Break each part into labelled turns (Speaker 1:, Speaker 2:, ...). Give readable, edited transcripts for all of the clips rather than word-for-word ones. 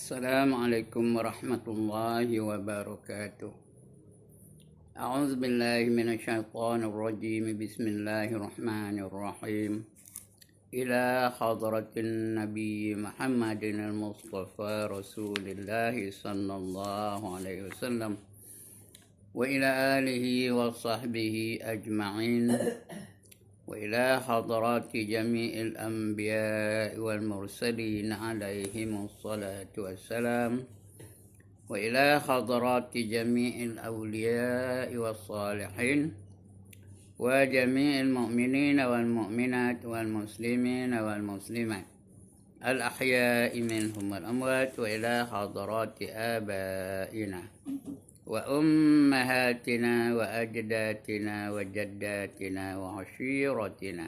Speaker 1: السلام عليكم ورحمة الله وبركاته. أعوذ بالله من الشيطان الرجيم. بسم الله الرحمن الرحيم. إلى حضرة النبي محمد المصطفى رسول الله صلى الله عليه وسلم وإلى آله وصحبه أجمعين وإلى حضرات جميع الأنبياء والمرسلين عليهم الصلاة والسلام وإلى حضرات جميع الأولياء والصالحين وجميع المؤمنين والمؤمنات والمسلمين والمسلمات الأحياء منهم والأموات وإلى حضرات آبائنا وأمهاتنا وأجدادنا وجداتنا وعشيرتنا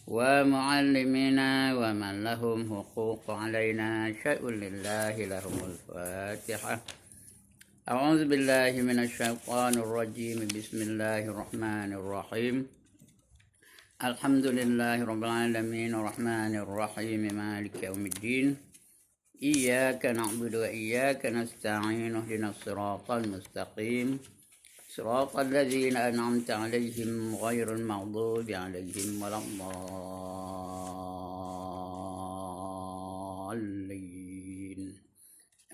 Speaker 1: ومعلمينا ومن لهم حقوق علينا شيء لله لهم الفاتحة. أعوذ بالله من الشيطان الرجيم. بسم الله الرحمن الرحيم. الحمد لله رب العالمين الرحمن الرحيم مالك يوم الدين. إياك نعبد وإياك نستعين. اهدنا الصراط المستقيم صراط الذين أنعمت عليهم غير المغضوب عليهم ولا الضالين.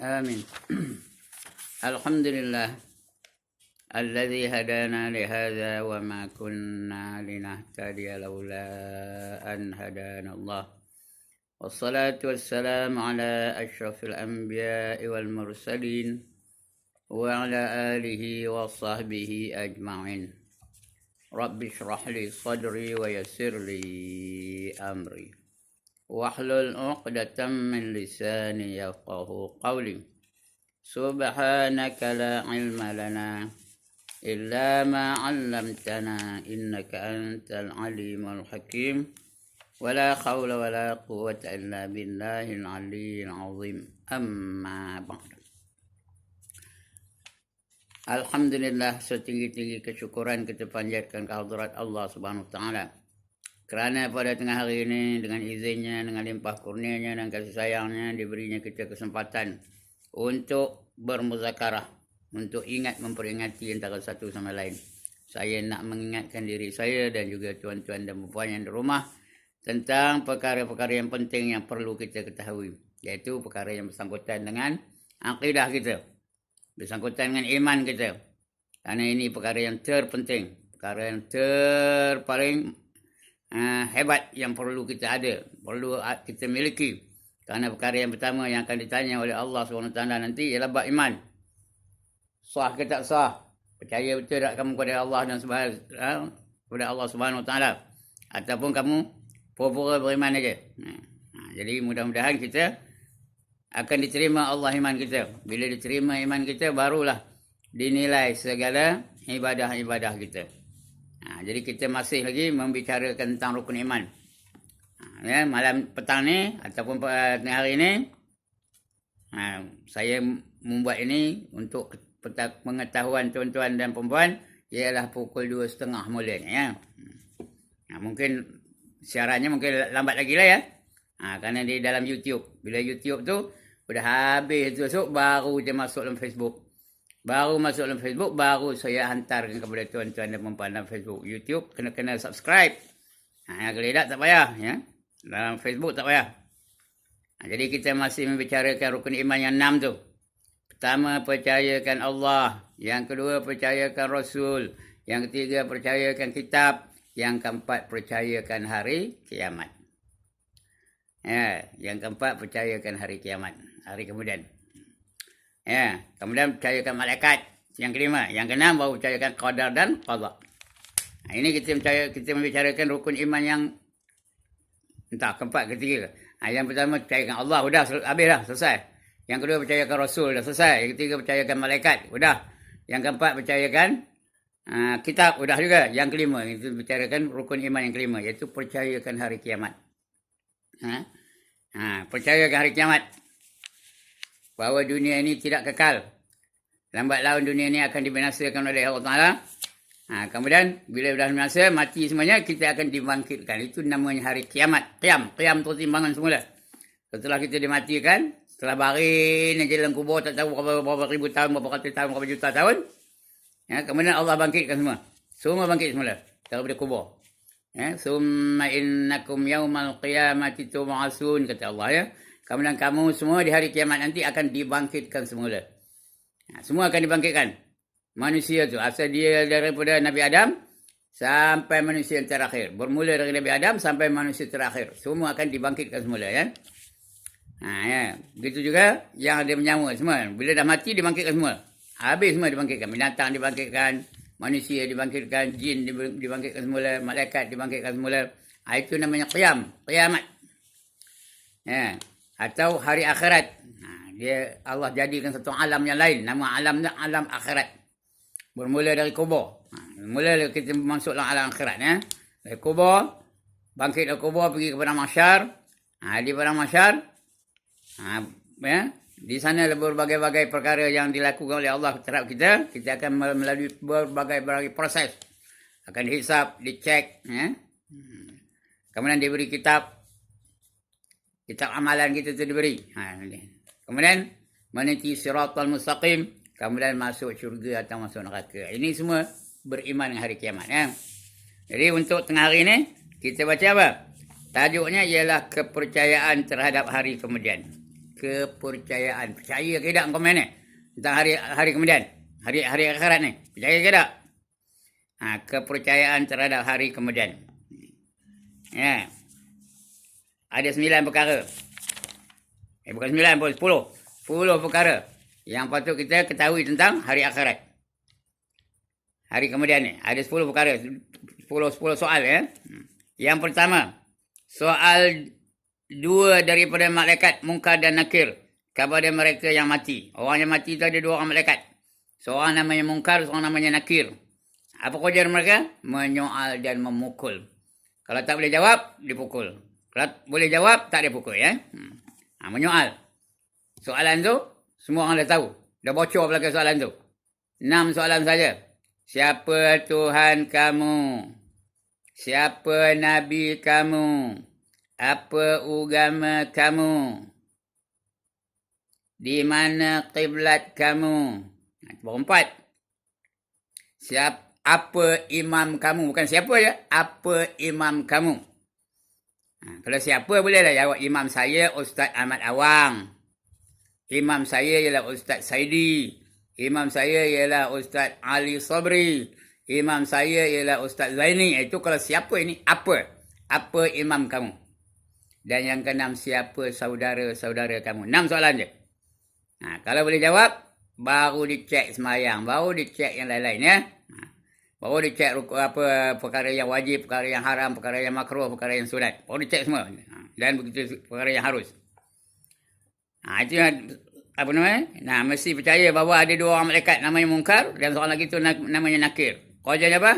Speaker 1: آمين. الحمد لله الذي هدانا لهذا وما كنا لنهتدي لولا أن هدانا الله، والصلاة والسلام على أشرف الأنبياء والمرسلين وعلى آله وصحبه أجمعين. رب اشرح لي صدري ويسر لي أمري واحلل عقدة من لساني يفقه قولي. سبحانك لا علم لنا إلا ما علمتنا إنك أنت العليم الحكيم. ولا حول ولا قوة إلا بالله العلي العظيم. أما بعد. Alhamdulillah, setinggi-tinggi kesyukuran kita panjatkan kehadirat Allah Subhanahu Wa Taala. Kerana pada tengah hari ini dengan izinnya, dengan limpah kurnianya dan kasih sayangnya diberinya kita kesempatan untuk bermuzakarah, untuk ingat memperingati antara satu sama lain. Saya nak mengingatkan diri saya dan juga tuan-tuan dan puan yang di rumah tentang perkara-perkara yang penting yang perlu kita ketahui, iaitu perkara yang bersangkutan dengan akidah kita, bersangkutan dengan iman kita. Kerana ini perkara yang terpenting, perkara yang terpaling hebat yang perlu kita ada, perlu kita miliki. Kerana perkara yang pertama yang akan ditanya oleh Allah SWT nanti ialah bab iman. Sah ke tak sah? Percaya betul tak kamu kepada Allah dan kepada Allah SWT? Ataupun kamu pura-pura beriman saja. Jadi mudah-mudahan kita akan diterima Allah iman kita. Bila diterima iman kita, barulah dinilai segala ibadah-ibadah kita. Jadi kita masih lagi membicarakan tentang rukun iman. Malam petang ni ataupun tengah hari ni, saya membuat ini untuk pengetahuan tuan-tuan dan perempuan, ialah pukul 2.30 mula ni. Mungkin siarannya mungkin lambat lagi lah ya. Kerana di dalam YouTube. Bila YouTube tu sudah habis tu esok, baru je masuk dalam Facebook. Baru masuk dalam Facebook, baru saya hantarkan kepada tuan-tuan dan perempuan dalam Facebook. YouTube kena subscribe. Kalau tidak tak payah ya. Dalam Facebook tak payah. Jadi kita masih membicarakan rukun iman yang 6 tu. Pertama, percayakan Allah. Yang kedua, percayakan Rasul. Yang ketiga, percayakan kitab. Yang keempat, percayakan hari kiamat. Yang keempat, percayakan hari kiamat, hari kemudian. Kemudian percayakan malaikat. Yang kelima, yang keenam baru percayakan qadar dan qada. Ini kita membicarakan rukun iman yang entah keempat, ketiga. Yang pertama percayakan Allah, sudah habis dah, selesai. Yang kedua percayakan Rasul, dah selesai. Yang ketiga percayakan malaikat, sudah. Yang keempat percayakan kitab, sudah juga. Yang kelima, itu bicarakan rukun iman yang kelima, iaitu percayakan hari kiamat. Percayakan hari kiamat, bahawa dunia ini tidak kekal. Lambat laun dunia ini akan dibinasakan oleh Allah Ta'ala. Kemudian bila dah binasa, mati semuanya, kita akan dibangkitkan. Itu namanya hari kiamat. Qiyam tu timbangan semula. Setelah kita dimatikan, Setelah baring aja dalam kubur tak tahu berapa ribu tahun, berapa ratus tahun, berapa juta tahun. Ya, kemudian Allah bangkitkan semua. Semua bangkit semula daripada kubur. Ya, summa innakum yaumal qiyamati tub'atsun kata Allah ya. Kemudian kamu semua di hari kiamat nanti akan dibangkitkan semula. Ya, semua akan dibangkitkan. Manusia tu asal dia daripada Nabi Adam sampai manusia yang terakhir. Bermula dari Nabi Adam sampai manusia terakhir. Semua akan dibangkitkan semula ya. Ya. Begitu juga yang ada menyawa semua. Bila dah mati dibangkitkan semua. Habis semua dibangkitkan. Binatang dibangkitkan, manusia dibangkitkan, jin dibangkitkan semula, malaikat dibangkitkan semula. Itu namanya kiamat. Ya. Atau hari akhirat. Dia Allah jadikan satu alam yang lain. Nama alamnya alam akhirat. Bermula dari kubur. Mula kita masuk dalam alam akhirat. Ya. Dari kubur, bangkit dari kubur pergi kepada mahsyar. Di padang mahsyar, ya, di sana ada berbagai-bagai perkara yang dilakukan oleh Allah terhadap kita. Kita akan melalui berbagai-bagai proses. Akan dihisap, dicek. Ya. Kemudian diberi kitab amalan kita itu diberi. Kemudian meniti siratal mustaqim. Kemudian masuk syurga atau masuk neraka. Ini semua beriman dengan hari kiamat. Ya. Jadi untuk tengah hari ini, kita baca apa? Tajuknya ialah kepercayaan terhadap hari kemudian. Kepercayaan. Percaya ke tak komen ni? Tentang hari kemudian. Hari akhirat ni. Percaya ke tak? Kepercayaan terhadap hari kemudian. Ya. Ada 9 perkara. Bukan 9 pun, 10. 10 perkara yang patut kita ketahui tentang hari akhirat. Hari kemudian ni. Ada 10 perkara. 10 soal ya. Yang pertama. Soal 2 daripada malaikat Munkar dan Nakir kepada mereka yang mati. Orang yang mati itu ada 2 orang malaikat. Seorang namanya Munkar, seorang namanya Nakir. Apa kerja mereka? Menyoal dan memukul. Kalau tak boleh jawab, dipukul. Kalau boleh jawab, tak dipukul ya. Menyoal. Soalan tu, semua orang dah tahu. Dah bocor belakang soalan tu. 6 soalan saja. Siapa Tuhan kamu? Siapa Nabi kamu? Apa agama kamu? Di mana kiblat kamu? Baru 4. Apa imam kamu? Bukan siapa ya. Apa imam kamu? Kalau siapa bolehlah jawab. Imam saya Ustaz Ahmad Awang. Imam saya ialah Ustaz Saidi. Imam saya ialah Ustaz Ali Sabri. Imam saya ialah Ustaz Zaini. Itu kalau siapa ini, apa? Apa imam kamu? Dan yang ke-6, siapa saudara-saudara kamu? 6 soalan je. Kalau boleh jawab, baru dicek semayang. Baru dicek yang lain-lain ya. Baru dicek apa perkara yang wajib, perkara yang haram, perkara yang makruh, perkara yang sunat. Baru dicek semua. Dan begitu perkara yang harus. Itu apa namanya? Mesti percaya bahawa ada 2 orang malaikat namanya Munkar dan seorang lagi tu namanya Nakir. Kerjanya apa?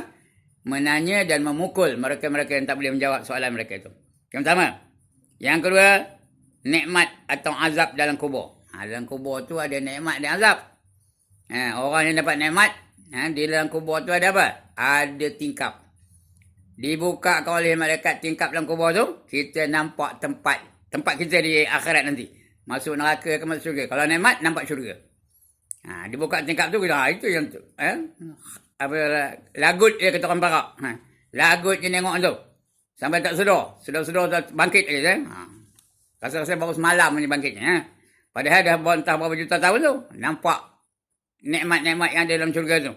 Speaker 1: Menanya dan memukul mereka-mereka yang tak boleh menjawab soalan mereka itu. Yang pertama. Yang kedua, nikmat atau azab dalam kubur. Dalam kubur tu ada nikmat dan azab. Orang yang dapat nikmat, di dalam kubur tu ada apa? Ada tingkap. Dibuka oleh malaikat tingkap dalam kubur tu, kita nampak tempat kita di akhirat nanti. Masuk neraka ke masuk syurga. Kalau nikmat, nampak syurga. Dibuka tingkap tu, itu yang tu. Lagut dia kata orang Perak. Lagut je tengok tu. Sampai tak sedar. Sedar bangkit je. Rasa-rasa baru semalam ni bangkitnya. Padahal dah entah berapa juta tahun tu. Nampak nikmat-nikmat yang ada dalam syurga tu.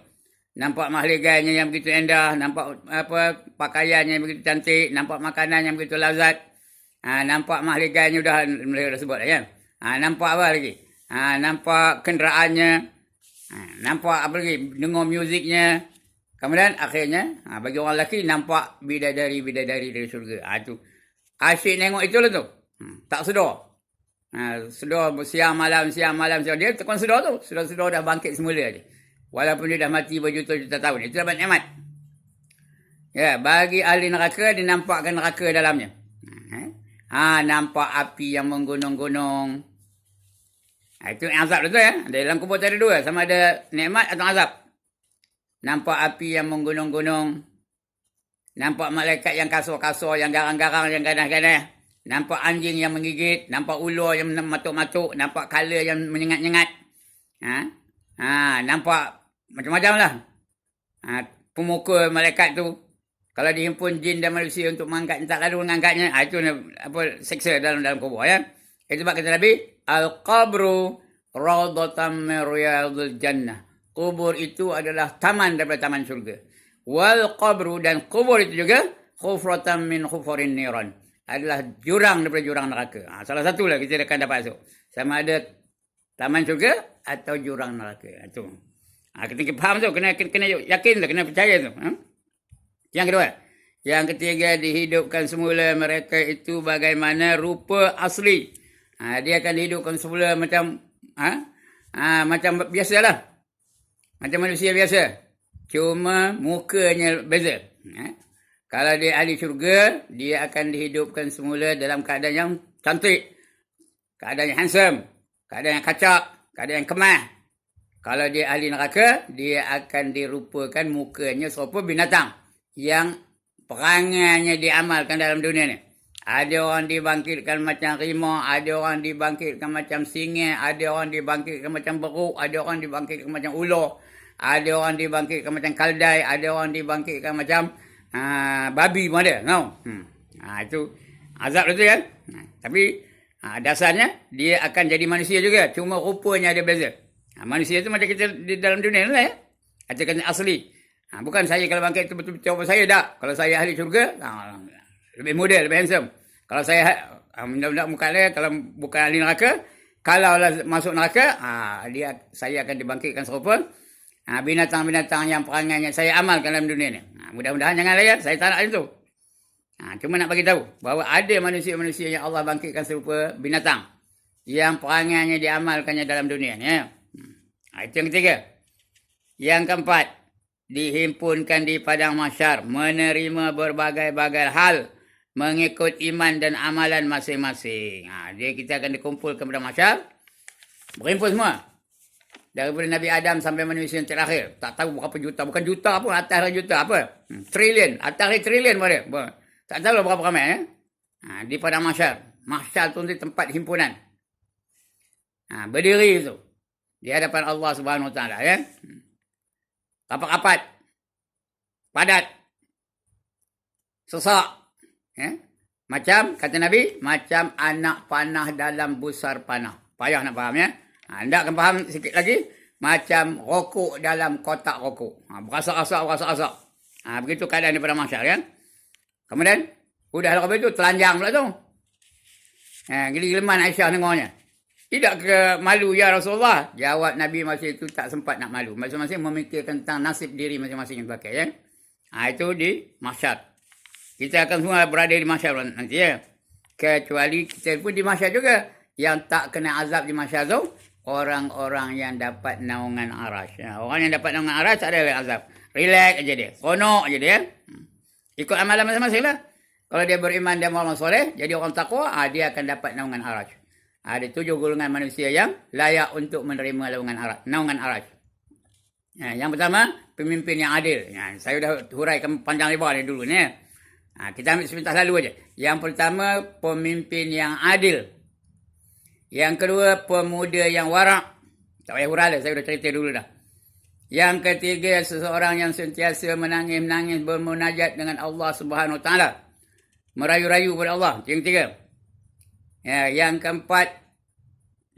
Speaker 1: Nampak mahligannya yang begitu indah. Nampak pakaiannya yang begitu cantik. Nampak makanan yang begitu lazat. Nampak mahligannya mereka dah sebut lah kan. Nampak apa lagi? Nampak kenderaannya. Nampak apa lagi? Dengar muziknya. Kemudian akhirnya bagi orang lelaki nampak bidadari-bidadari dari syurga. Itu asyik tengok itu lah tu. Tak sedar. Sedar siang malam. Dia tekan sedar tu. Sedar dah bangkit semula je. Walaupun dia dah mati berjuta-juta tahun. Itu dapat nikmat. Ya, bagi ahli neraka dia nampakkan neraka dalamnya. Nampak api yang menggunung-gunung. Itu azab tu ya. Dalam kubur ada 2. Sama ada nikmat atau azab. Nampak api yang menggunung-gunung. Nampak malaikat yang kasar-kasar, yang garang-garang, yang ganas-ganas. nampak anjing yang menggigit, nampak ular yang matuk-matuk, nampak kala yang menyengat-nyengat. Nampak macam-macam lah. Pemuka malaikat tu, kalau dihimpun jin dan manusia untuk mengangkat, tak lalu mengangkatnya, itu seksa dalam kubur ya. Itu sebab kata Nabi, al-qabru rawdatan min riyadil jannah. Kubur itu adalah taman daripada taman syurga. Wal qabru, dan kubur itu juga khufratan min khufurin niran, adalah jurang daripada jurang neraka. Salah satulah kita akan dapat masuk. Sama ada taman syurga atau jurang neraka. Itu. Kita faham tu, kena yakin tu, kena percaya tu. Yang kedua, yang ketiga, dihidupkan semula mereka itu bagaimana rupa asli. Dia akan dihidupkan semula macam macam biasalah. Macam manusia biasa. Cuma mukanya beza. Kalau dia ahli syurga, dia akan dihidupkan semula dalam keadaan yang cantik. Keadaan yang handsome. Keadaan yang kacak. Keadaan yang kemah. Kalau dia ahli neraka, dia akan dirupakan mukanya serupa binatang yang perangainya diamalkan dalam dunia ni. Ada orang dibangkitkan macam rimau, ada orang dibangkitkan macam singa, ada orang dibangkitkan macam beruk, ada orang dibangkitkan macam ular, ada orang dibangkitkan macam kaldai, ada orang dibangkitkan macam babi pun ada. Itu azab itu kan. Tapi dasarnya dia akan jadi manusia juga, cuma rupanya ada beza. Manusia itu macam kita di dalam dunia ni lah ya. Katakan asli. Bukan saya kalau bangkit itu betul-betul apa saya tak. Kalau saya ahli syurga, lebih muda, lebih handsome. Kalau saya mudah-mudahan muka dia, kalau bukan ahli neraka, kalau masuk neraka, saya akan dibangkitkan serupa binatang-binatang yang perangainya saya amalkan dalam dunia ni. Mudah-mudahan jangan layak, saya tak nak itu. Cuma nak bagi tahu bahawa ada manusia-manusia yang Allah bangkitkan serupa binatang yang perangainya diamalkannya dalam dunia ni. Itu yang ketiga. Yang keempat, dihimpunkan di padang mahsyar, menerima berbagai-bagai hal mengikut iman dan amalan masing-masing. Kita akan dikumpulkan pada mahsyar, berhimpun semua. Daripada Nabi Adam sampai manusia yang terakhir. Tak tahu berapa juta, bukan juta pun, atas juta apa. Trilion, atas trilion pun ada. Tak tahu lah berapa ramai ya. Di padang mahsyar. Mahsyar tu tempat himpunan. Berdiri itu di hadapan Allah Subhanahu Wa Taala ya. Rapat-rapat, padat, sesak, ya? Macam kata Nabi, macam anak panah dalam busar panah. Payah nak faham ya. Anda akan faham sikit lagi, macam rokok dalam kotak rokok. Berasak-asak. Begitu keadaan daripada mahsyar ya. Kemudian udah lepas itu telanjang pula tu. Gila-gilaman Aisyah tengoknya. Tidak ke malu ya Rasulullah? Jawab Nabi masa itu tak sempat nak malu. Masing-masing memikirkan tentang nasib diri masing-masing yang pakai ya. Itu di mahsyar. Kita akan semua berada di mahsyar nanti ya. Kecuali kita pun di mahsyar juga. Yang tak kena azab di mahsyar tu, orang-orang yang dapat naungan arasy. Orang yang dapat naungan arasy tak ada azab. Relax aja dia. Seronok aja dia. Ikut amalan masing-masing lah. Kalau dia beriman dan beramal soleh, jadi orang takwa, dia akan dapat naungan arasy. Ada 7 golongan manusia yang layak untuk menerima naungan arasy. Yang pertama, pemimpin yang adil. Saya dah huraikan panjang lebar ni dulu ni. Kita ambil sepintas lalu aja. Yang pertama, pemimpin yang adil. Yang kedua, pemuda yang warak. Tak payah hurai dah, saya dah cerita dulu dah. Yang ketiga, seseorang yang sentiasa menangis-menangis bermunajat dengan Allah Subhanahu Wa Taala. Merayu-rayu kepada Allah. Yang ketiga. Yang keempat,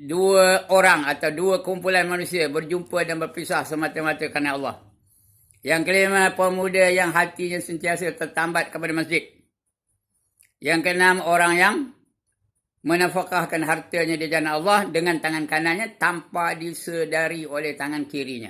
Speaker 1: 2 orang atau 2 kumpulan manusia berjumpa dan berpisah semata-mata kerana Allah. Yang kelima, pemuda yang hatinya sentiasa tertambat kepada masjid. Yang keenam, orang yang menafkahkan hartanya di jalan Allah dengan tangan kanannya tanpa disedari oleh tangan kirinya.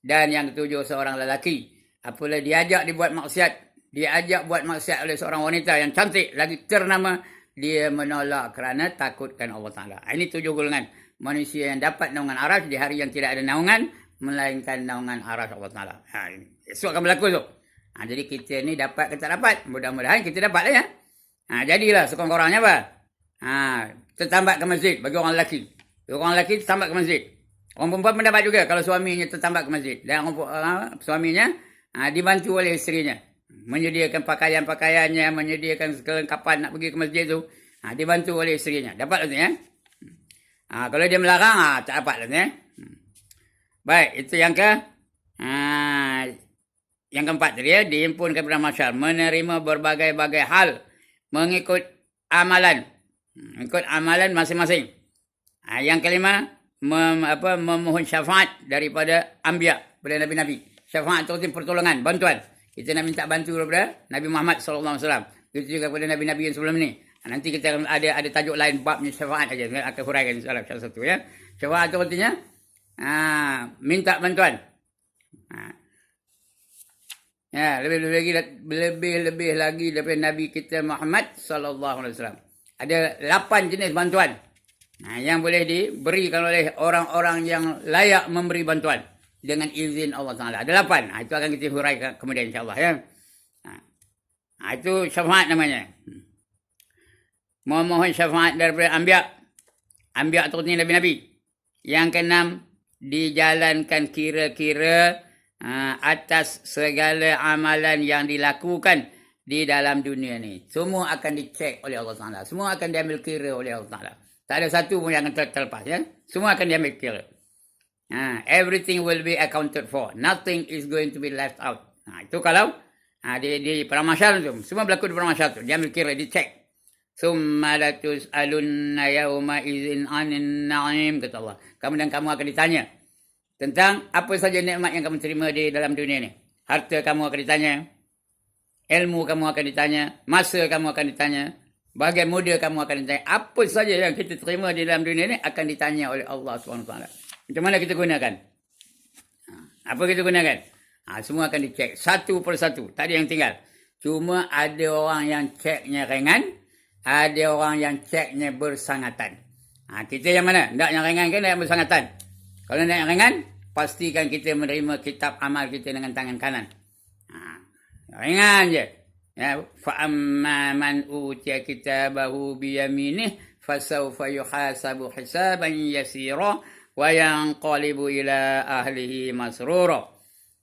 Speaker 1: Dan yang ketujuh, seorang lelaki apabila diajak dibuat maksiat, diajak buat maksiat oleh seorang wanita yang cantik lagi ternama, dia menolak kerana takutkan Allah Ta'ala. Ini 7 golongan manusia yang dapat naungan arasy di hari yang tidak ada naungan, melainkan naungan arasy Allah Ta'ala. Esok akan berlaku tu. Jadi kita ni dapat ke tak dapat? Mudah-mudahan kita dapat lah ya. Jadilah sekurang-kurangnya apa? Tertambat ke masjid bagi orang lelaki. Orang lelaki tertambat ke masjid. Orang perempuan pun dapat juga kalau suaminya tertambat ke masjid. Dan suaminya dibantu oleh isterinya. Menyediakan pakaian-pakaiannya, menyediakan kelengkapan nak pergi ke masjid tu. Dibantu oleh isterinya. Dapat tu ya. Kalau dia melarang, tak dapat tu ya. Baik, itu yang yang keempat tadi ya, dihimpun kepada masyarakat, menerima berbagai-bagai hal mengikut amalan. Mengikut amalan masing-masing. Yang kelima, memohon syafaat daripada anbiya, daripada nabi-nabi. Syafaat itu pertolongan, bantuan. Kita nak minta bantu daripada Nabi Muhammad SAW. Itu juga kepada nabi-nabi yang sebelum ni. Nanti kita ada tajuk lain babnya syafaat aja. Saya akan huraikan salah satu ya. Syafaat itu artinya minta bantuan. Ya, lebih lagi daripada Nabi kita Muhammad SAW. Ada 8 jenis bantuan yang boleh diberikan oleh orang-orang yang layak memberi bantuan dengan izin Allah Taala. Ada 8. Itu akan kita huraikan kemudian insya-Allah ya. Itu syafaat namanya. Memohon syafaat daripada anbiya. Anbiya itu artinya nabi-nabi. Yang keenam, dijalankan kira-kira atas segala amalan yang dilakukan di dalam dunia ni. Semua akan dicek oleh Allah Taala. Semua akan diambil kira oleh Allah Taala. Tak ada satu pun yang akan terlepas ya. Semua akan diambil kira. Everything will be accounted for. Nothing is going to be left out. Itu kalau di perang masyar tu. Semua berlaku di perang masyar tu. Diambil kira, dicek. Summa latus'alunna yawma idzin 'anil na'im, kata Allah. Kemudian kamu akan ditanya tentang apa saja nikmat yang kamu terima di dalam dunia ni. Harta kamu akan ditanya. Ilmu kamu akan ditanya. Masa kamu akan ditanya. Bahagian muda kamu akan ditanya. Apa saja yang kita terima di dalam dunia ni akan ditanya oleh Allah SWT. Macam mana kita gunakan? Apa kita gunakan? Semua akan dicek. Satu persatu. Tak ada yang tinggal. Cuma ada orang yang ceknya ringan. Ada orang yang ceknya bersangatan. Kita yang mana? Nak yang ringan ke nak yang bersangatan? Kalau nak yang ringan, pastikan kita menerima kitab amal kita dengan tangan kanan. Ringan je. Ya, fa amma man utiya kitabahu bi yaminih fasawfa yuhasabu hisaban yasira wa yanqalibu ila ahlihi masrura.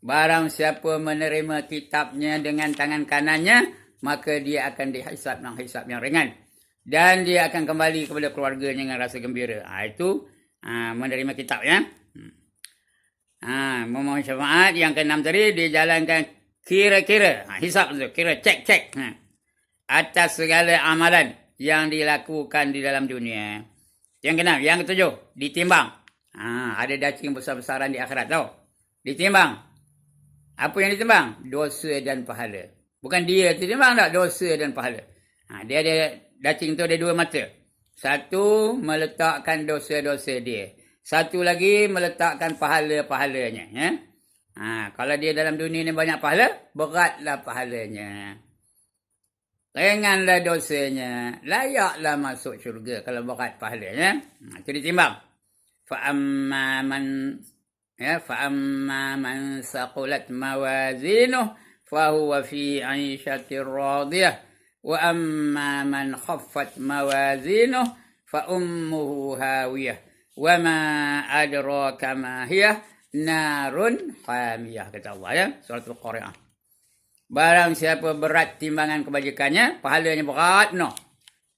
Speaker 1: Barang siapa menerima kitabnya dengan tangan kanannya, maka dia akan dihisab dengan hisab yang ringan. Dan dia akan kembali kepada keluarganya dengan rasa gembira. Itu menerima kitab ya. Memohon syafaat. Yang keenam tadi, dijalankan kira-kira. Hisab tu, kira cek-cek. Atas segala amalan yang dilakukan di dalam dunia. Yang keenam. Yang ketujuh, ditimbang. Ada daging besar-besaran di akhirat tau. Ditimbang. Apa yang ditimbang? Dosa dan pahala. Bukan dia ditimbang tak? Dosa dan pahala. Dia ada, daging tu ada dua mata. Satu, meletakkan dosa-dosa dia. Satu lagi, meletakkan pahala-pahalanya. Ya? Kalau dia dalam dunia ni banyak pahala, beratlah pahalanya. Ringanlah dosanya. Layaklah masuk syurga kalau berat pahalanya. Itu ditimbang. Fa'amma man saqulat mawazinuh fahuwa fi 'aishatir radiyah. Wa amma man khaffat mawazinuh fa ummuhu hawiyah. Wa ma adraka ma hiya narun hamiyah, kata Allah ya, surah Al-Qari'ah. Barang siapa berat timbangan kebajikannya, pahalanya berat no.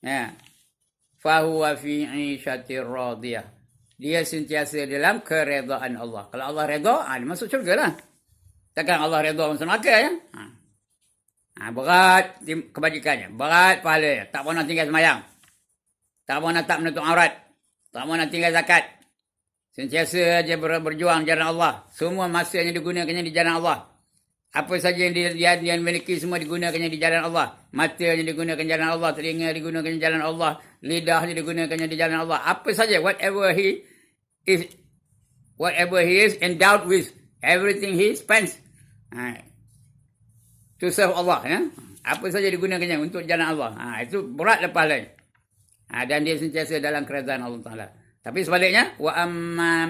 Speaker 1: Ya. Fa huwa fi 'aishatir radiyah. Dia sentiasa dalam keredaan Allah. Kalau Allah redha, dia masuk syurga lah. Takkan Allah redha masuk neraka ya. Berat kebajikannya, berat pahalanya. Tak pernah tinggal semayang. Tak pernah tak menutup aurat. Tak pernah tinggal zakat. Sentiasa saja berjuang jalan Allah. Semua masa yang digunakannya di jalan Allah. Apa saja yang dia miliki semua digunakannya di jalan Allah. Matanya digunakan jalan Allah. Telinga digunakan jalan Allah. Lidahnya digunakannya di jalan Allah. Apa saja, whatever he is endowed with, everything he spends to serve Allah. Ya? Apa saja digunakannya untuk jalan Allah. Itu berat lepas lain. Dan dia sentiasa dalam kerajaan Allah Ta'ala. Tapi sebaliknya, wa amma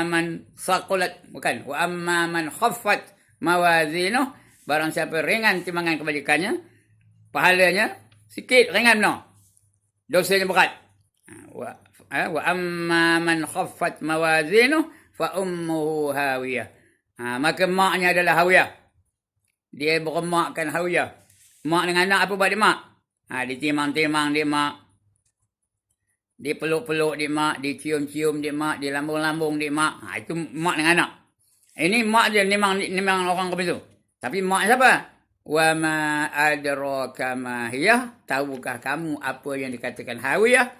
Speaker 1: man saqulat, bukan, wa amma man khaffat mawazinuh, barang siapa ringan timbangan kebajikannya, pahalanya sikit, ringan no. Dosanya berat. Wa amma man khaffat mawazinuh fa ummuhu hawiyah. Maka maknya adalah hawiyah. Dia beremakkan hawiyah. Mak dengan anak apa buat dia mak? Ditimbang-timbang dia mak. Dipeluk-peluk dia mak, dicium-cium dia mak, dilambung-lambung dia mak. Itu mak dengan anak. Ini mak dia memang orang begitu. Tapi mak siapa? Wa ma adraka ma hiya? Tahukah kamu apa yang dikatakan hawiyah?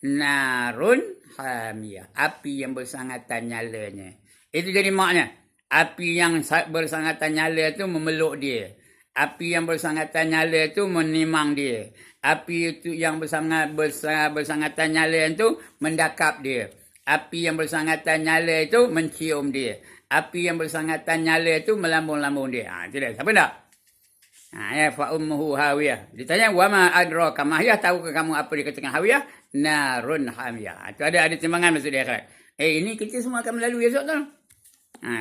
Speaker 1: Narun hamiyah. Api yang bersangatan nyalanya. Itu jadi maknya. Api yang bersangatan nyala itu memeluk dia. Api yang bersangatan nyala itu menimang dia. Api itu yang bersangatan nyala itu mendakap dia. Api yang bersangatan nyala itu mencium dia. Api yang bersangatan nyala itu melambung-lambung dia. Itu dia. Siapa tak? Fa ummuhu hawiyah. Ditanya, wa ma adraka ma hiya? Tahukah kamu apa dikatakan hawiyah? Narun hamiyah. Itu ada timbangan maksud dia akhirat. Ini kita semua akan melalui esok tu.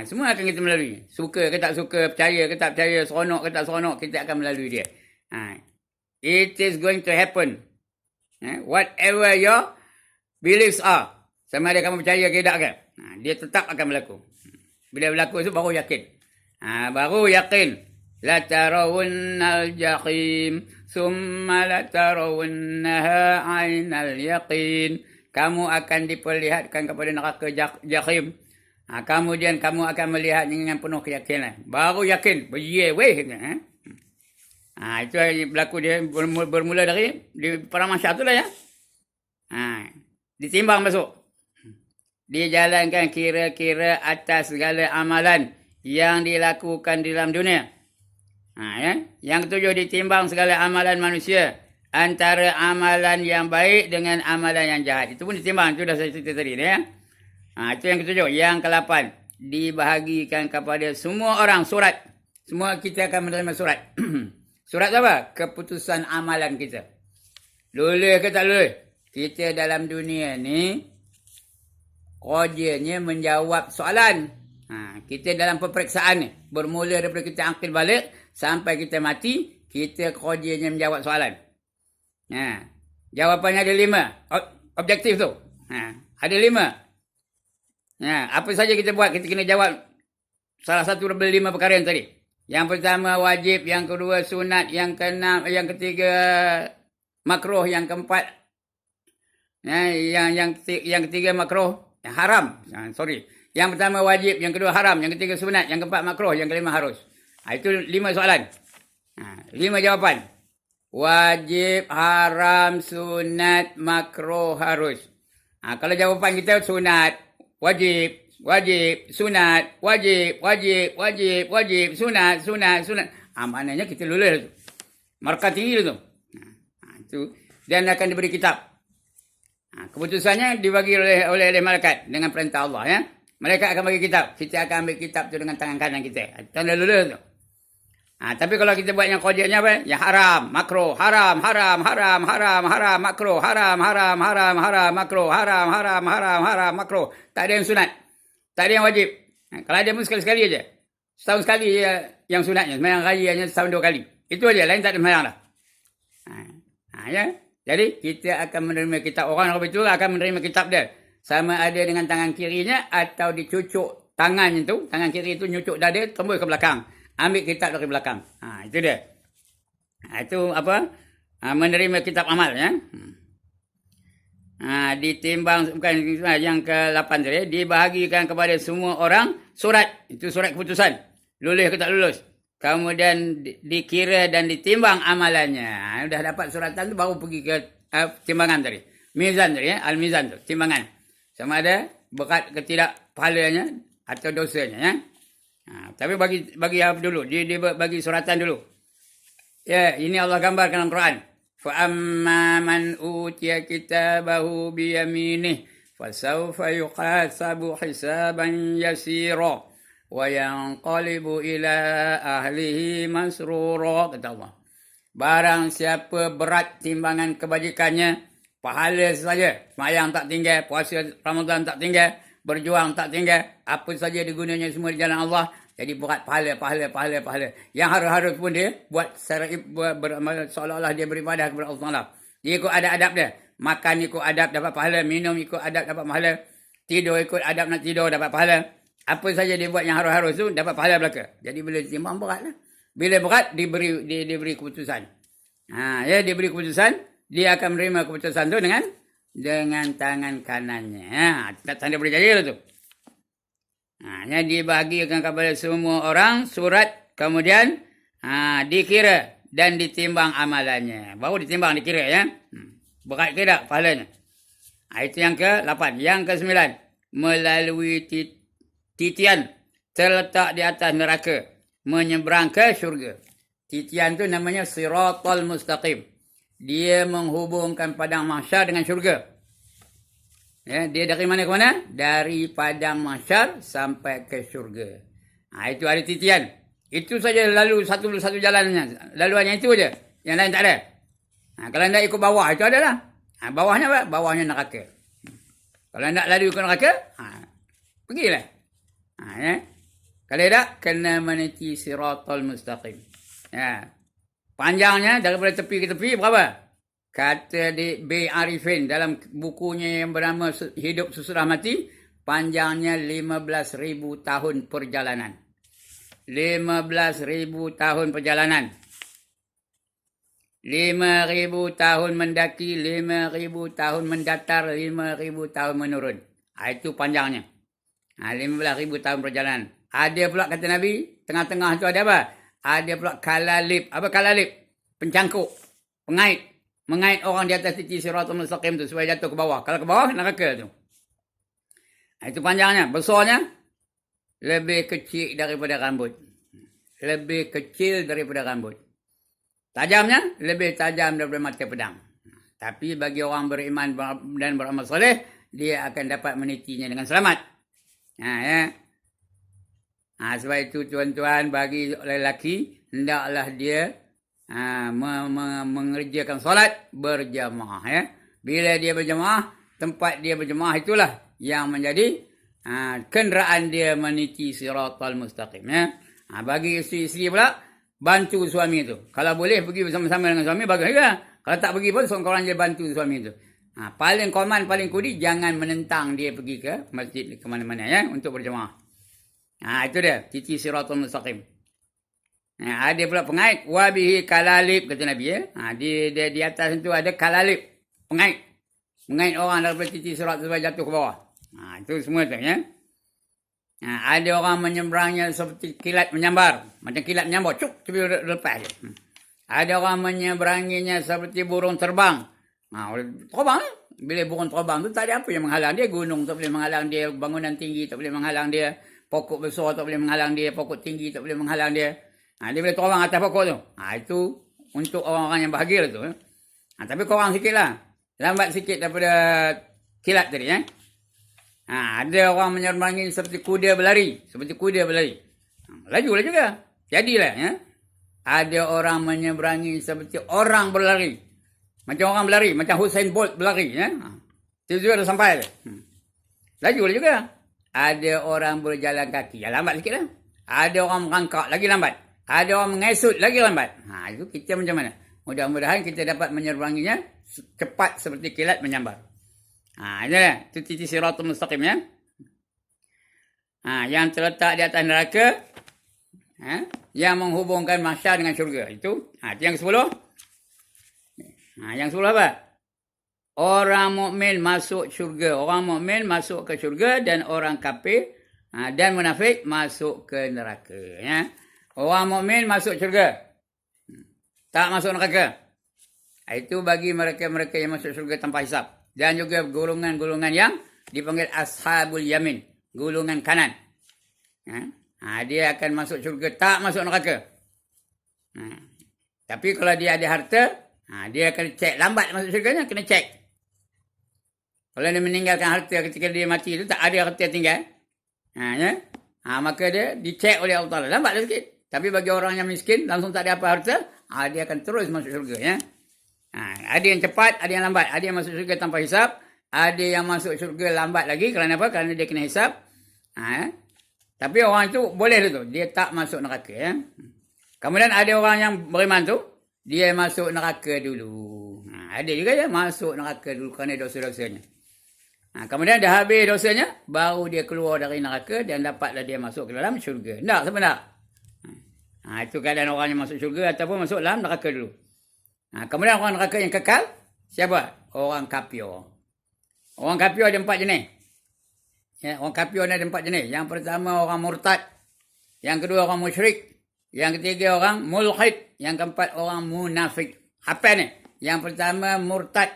Speaker 1: Semua akan kita melalui. Suka ke tak suka, percaya ke tak percaya, seronok ke tak seronok, kita akan melalui dia. It is going to happen. Whatever your beliefs are. Sama ada kamu percaya ke tak ke. Dia tetap akan berlaku. Bila berlaku itu baru yakin. Baru yakin. La tarawunnal jahim. Summa la tarawunnaha aynal yaqin. Kamu akan diperlihatkan kepada neraka jahim. Kemudian kamu akan melihat dengan penuh keyakinan. Baru yakin. Berye. Itu berlaku dia bermula dari di perang Mahsyar tu lah ya. Ditimbang masuk. Dijalankan kira-kira atas segala amalan yang dilakukan di dalam dunia. Yang ketujuh, ditimbang segala amalan manusia. Antara amalan yang baik dengan amalan yang jahat. Itu pun ditimbang. Itu dah saya cerita tadi. Ya? Itu yang ketujuh. Yang ke-8. Dibahagikan kepada semua orang surat. Semua kita akan menerima surat. Surat apa? Keputusan amalan kita. Lulus ke tak lulus? Kita dalam dunia ni, kerjanya menjawab soalan. Kita dalam peperiksaan ni. Bermula daripada kita angkil balik, sampai kita mati, kita kerjanya menjawab soalan. Jawapannya ada 5. Objektif tu. Ada 5. Apa saja kita buat, kita kena jawab salah satu daripada 5 perkara yang tadi. Yang pertama wajib, yang kedua sunat, yang keenam, yang ketiga makruh, yang keempat yang ketiga makruh, yang haram. Yang pertama wajib, yang kedua haram, yang ketiga sunat, yang keempat makruh, yang kelima harus. Itu 5 soalan. 5 jawapan. Wajib, haram, sunat, makruh, harus. Kalau jawapan kita sunat, wajib, sunat, wajib, sunat. Maknanya kita lulus. Markah tinggi tu. Itu. Dan akan diberi kitab. Keputusannya dibagi oleh malaikat dengan perintah Allah. Ya. Malaikat akan bagi kitab. Kita akan ambil kitab tu dengan tangan kanan kita. Tanda lulus tu. Tapi kalau kita buat yang kerjanya apa? Yang haram, makruh, haram, makruh, haram, makruh, haram, makruh. Tak ada yang sunat. Tak ada yang wajib. Kalau ada pun sekali-sekali aja. Setahun sekali je yang sunatnya. Sembahyang raya hanya setahun 2 kali. Itu aja. Lain tak ada sembahyang dah. Ya. Jadi kita akan menerima kitab. Orang itu akan menerima kitab dia. Sama ada dengan tangan kirinya atau dicucuk tangannya tu. Tangan kiri itu nyucuk dada, tembus ke belakang. Ambil kitab dari belakang. Itu dia. Itu apa? Menerima kitab amal. Ya. Ditimbang, bukan yang ke-8 tadi, dibahagikan kepada semua orang surat. Itu surat keputusan. Lulus ke tak lulus. Kemudian dikira dan ditimbang amalannya. Dah dapat suratan tu baru pergi ke timbangan tadi. Mizan tadi ya, al-mizan tu, timbangan. Sama ada berat ke tidak pahalanya atau dosanya ya. Tapi bagi apa dulu? Dia bagi suratan dulu. Ya, ini Allah gambarkan dalam Quran. فَأَمَّا مَنْ أُوتِيَ كِتَابَهُ بِيَمِينِهِ فَسَوْفَ يُحَاسَبُ حِسَابًا يَسِيرًا وَيَنْقَلِبُ إِلَى أَهْلِهِ مَسْرُورًا. Kata Allah. Barang siapa berat timbangan kebajikannya, pahala saja. Semayang tak tinggal, puasa Ramadan tak tinggal, berjuang tak tinggal, apa saja digunanya semua di jalan Allah. Jadi berat pahala. Yang harus-harus pun dia buat secara seolah-olah dia beribadah kepada Allah Taala. Dia ikut adab dia. Makan ikut adab dapat pahala, minum ikut adab dapat pahala, tidur ikut adab nak tidur dapat pahala. Apa saja dia buat yang harus-harus tu dapat pahala belaka. Jadi bila timbang beratlah. Bila berat diberi keputusan. Ya, dia beri keputusan, dia akan menerima keputusan tu dengan tangan kanannya. Tanda berjaya tu. Ya, dibahagikan kepada semua orang surat, kemudian dikira dan ditimbang amalannya. Baru ditimbang, dikira ya. Berat ke tak pahalanya? Itu yang ke-8. Yang ke-9, melalui titian terletak di atas neraka, menyeberang ke syurga. Titian tu namanya Siratal Mustaqim. Dia menghubungkan padang mahsyar dengan syurga. Ya, dia dari mana ke mana? Dari padang mahsyar sampai ke syurga. Itu ada titian. Itu saja lalu satu jalannya. Laluannya itu aja. Yang lain tak ada. Kalau nak ikut bawah, itu adalah. Bawahnya apa? Bawahnya neraka. Kalau nak lalu ikut neraka, pergilah. Ya. Kalau tak, kena meniti Siratal Mustaqim. Ya. Panjangnya daripada tepi ke tepi berapa? Kata B. Arifin dalam bukunya yang bernama Hidup Sesudah Mati, panjangnya 15,000 tahun perjalanan. 15,000 tahun perjalanan. 5,000 tahun mendaki, 5,000 tahun mendatar, 5,000 tahun menurun. Itu panjangnya. 15,000 tahun perjalanan. Ada pula kata Nabi, tengah-tengah tu ada apa? Ada pula kalalib. Apa kalalib? Pencangkuk. Pengait. Mengait orang di atas titi Siratal Mustaqim tu supaya jatuh ke bawah. Kalau ke bawah, neraka tu. Itu panjangnya. Besarnya, lebih kecil daripada rambut. Lebih kecil daripada rambut. Tajamnya, lebih tajam daripada mata pedang. Tapi bagi orang beriman dan beramal soleh, dia akan dapat menitinya dengan selamat. Sebab itu tuan-tuan, bagi lelaki, hendaklah dia mengerjakan solat berjamaah. Bila dia berjamaah, tempat dia berjamaah itulah yang menjadi kenderaan dia meniti Siratal Mustaqim. Bagi isteri-isteri pula, bantu suami itu. Kalau boleh pergi bersama-sama dengan suami, bagus juga. Kalau tak pergi pun, seorang-orang dia bantu suami itu. Paling koman, paling kudi, jangan menentang dia pergi ke masjid ke mana-mana untuk berjamaah. Itu dia, titi Siratal Mustaqim. Ada pula pengait, wabihi kalalib, kata Nabi. Di atas itu ada kalalib, pengait. Mengait orang daripada titi sirat supaya jatuh ke bawah. Itu semua tu ya. Ada orang menyeberangnya seperti kilat menyambar. Macam kilat menyambar, cuk, tapi lepas je. Ada orang menyeberanginya seperti burung terbang. Terbang, bila burung terbang tu tak ada apa yang menghalang dia. Gunung tak boleh menghalang dia, bangunan tinggi tak boleh menghalang dia, pokok besar tak boleh menghalang dia, pokok tinggi tak boleh menghalang dia. Dia boleh terbang atas pokok tu. Itu untuk orang-orang yang bahagia tu. Tapi korang sikit lah. Lambat sikit daripada kilat tadi. Ada orang menyeberangi seperti kuda berlari. Lajulah juga. Jadilah. Ada orang menyeberangi seperti orang berlari. Macam orang berlari. Macam Usain Bolt berlari. Tiba-tiba dah sampai. Lajulah juga. Ada orang berjalan kaki. Lambat sikit lah. Ada orang merangkak. Lagi lambat. Ada orang mengesut. Lagi lambat. Itu kita macam mana? Mudah-mudahan kita dapat menyeberanginya cepat seperti kilat menyambar. Inilah. Itu titi Siratal Mustaqim ya. Yang terletak di atas neraka. Yang menghubungkan mahsyar dengan syurga. Itu yang ke-10. Yang 10 apa? Orang mukmin masuk syurga. Orang mukmin masuk ke syurga dan orang kafir dan munafik masuk ke neraka. Orang mukmin masuk syurga. Tak masuk neraka. Itu bagi mereka-mereka yang masuk syurga tanpa hisab. Dan juga golongan-golongan yang dipanggil Ashabul Yamin. Golongan kanan. Dia akan masuk syurga, tak masuk neraka. Tapi kalau dia ada harta, dia akan cek. Lambat masuk syurganya, kena cek. Kalau dia meninggalkan harta ketika dia mati itu, tak ada harta tinggal. Maka dia dicek oleh Allah Ta'ala. Lambat sikit. Tapi bagi orang yang miskin, langsung tak ada apa harta, dia akan terus masuk syurga. Ada yang cepat, ada yang lambat. Ada yang masuk syurga tanpa hisap. Ada yang masuk syurga lambat lagi. Kerana apa? Kerana dia kena hisap. Tapi orang itu boleh tu. Dia tak masuk neraka. Kemudian ada orang yang beriman tu, dia masuk neraka dulu. Ada juga ya masuk neraka dulu kerana dosa-dosanya. Kemudian dah habis dosanya, baru dia keluar dari neraka dan dapatlah dia masuk ke dalam syurga. Tak, sebenarnya. Itu keadaan orang yang masuk syurga ataupun masuk dalam neraka dulu. Kemudian orang neraka yang kekal, siapa? Orang kafir. Orang kafir ada 4 jenis. Ya, orang kafir ada 4 jenis. Yang pertama orang murtad. Yang kedua orang musyrik. Yang ketiga orang mulhid. Yang keempat orang munafik. Apa ni? Yang pertama murtad.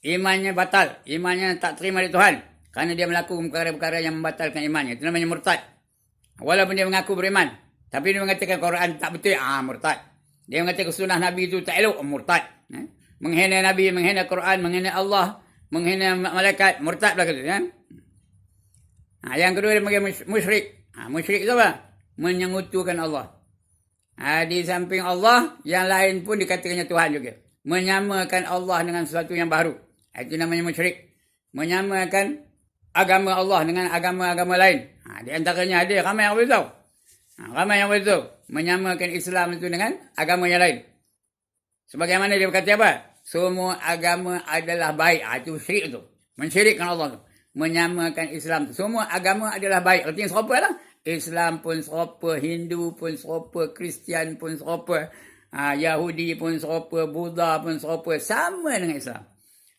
Speaker 1: Imannya batal. Imannya tak terima di Tuhan. Kerana dia melakukan perkara-perkara yang membatalkan imannya. Itu namanya murtad. Walaupun dia mengaku beriman. Tapi dia mengatakan Quran tak betul. Murtad. Dia mengatakan sunnah Nabi itu tak elok. Murtad. Menghina Nabi, menghina Quran, menghina Allah, menghina malaikat. Murtad lah kata. Yang kedua dia panggil musyrik. Musyrik itu apa? Menyekutukan Allah. Di samping Allah, yang lain pun dikatakannya Tuhan juga. Menyamakan Allah dengan sesuatu yang baru. Itu namanya musyrik. Menyamakan agama Allah dengan agama-agama lain. Di antaranya ada ramai yang boleh tahu. Ramai yang boleh tahu. Menyamakan Islam itu dengan agama yang lain. Sebagaimana dia berkata apa? Semua agama adalah baik. Itu syirik itu. Mensyirikkan Allah itu. Menyamakan Islam itu. Semua agama adalah baik. Artinya serupa lah. Islam pun serupa, Hindu pun serupa, Kristian pun serupa, Yahudi pun serupa, Buddha pun serupa. Sama dengan Islam.